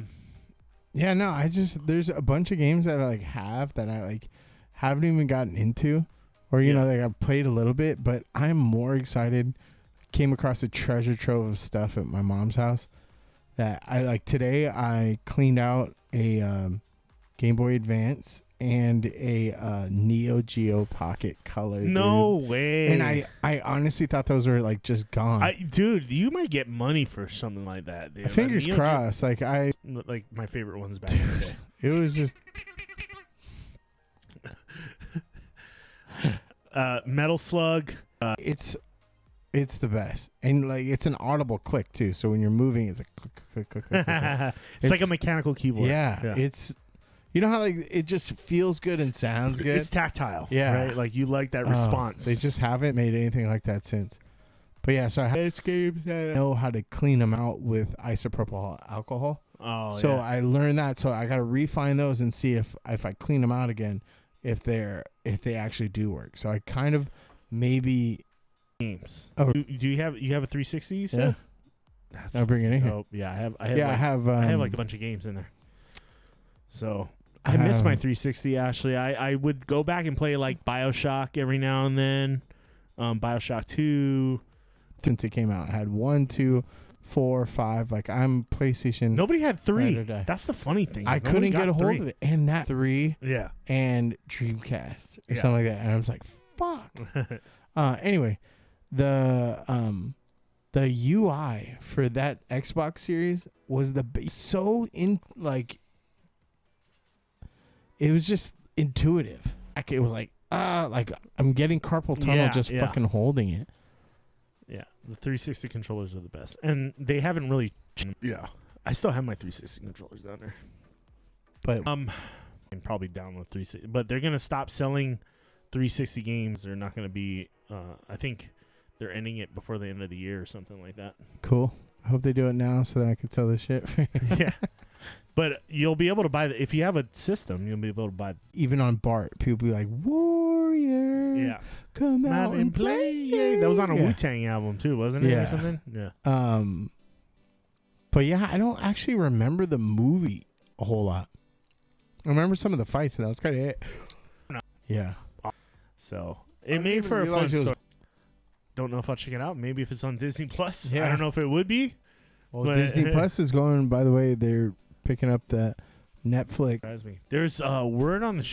yeah, no, there's a bunch of games that I like have that I like haven't even gotten into, or you know, like I've played a little bit, but I'm more excited. Came across a treasure trove of stuff at my mom's house that I like. Today I cleaned out a Game Boy Advance and a Neo Geo Pocket Color.
No way.
And I honestly thought those were like just gone.
Dude, you might get money for something like that. Dude.
Fingers crossed. Like
my favorite ones back in the day.
It was just
Metal Slug.
It's the best, and like it's an audible click too. So when you're moving, it's like click, click, click, click, click.
It's like a mechanical keyboard.
Yeah, it's You know how like it just feels good and sounds good.
It's tactile.
Yeah.
Right. Like you like that response.
They just haven't made anything like that since. But yeah, so I know how to clean them out with isopropyl alcohol.
Oh,
so
yeah.
I learned that. So I got to refine those and see if I clean them out again, if they actually do work. So I kind of maybe
games.
Oh,
do you have a 360? You said?
Yeah. I'll bring it in here.
Oh yeah, I have.
I have
like a bunch of games in there. So I miss my 360. Actually, I would go back and play like BioShock every now and then. BioShock 2.
Since it came out, I had 1, 2, 4, 5. Like I'm PlayStation.
Nobody had 3.
Right.
That's the funny thing.
I couldn't get a hold
3.
of it, and that 3.
Yeah.
And Dreamcast or
Yeah.
something like that, and I was like, "Fuck." Anyway, the UI for that Xbox Series was so in like it was just intuitive. Like it was like I'm getting carpal tunnel fucking holding it.
Yeah, the 360 controllers are the best, and they haven't really. Yeah, I still have my 360 controllers down there,
but
I'm probably download 360. But they're gonna stop selling 360 games. They're not gonna be. I think they're ending it before the end of the year or something like that.
Cool. I hope they do it now so that I can sell this shit.
Yeah, but you'll be able to buy if you have a system. You'll be able to buy
even on BART. People be like, "Warrior,
yeah,
come out and play."
That was on a
Yeah.
Wu-Tang album too, wasn't it?
Yeah.
Or something? Yeah.
But yeah, I don't actually remember the movie a whole lot. I remember some of the fights, and that was kind of it.
No.
Yeah.
So
I
it
didn't
made
even
for a fun
realize it was-
story. Don't know if I'll check it out. Maybe if it's on Disney Plus.
Yeah.
I don't know if it would be.
Well,
but-
Disney Plus is going. By the way, they're picking up the Netflix.
There's word on the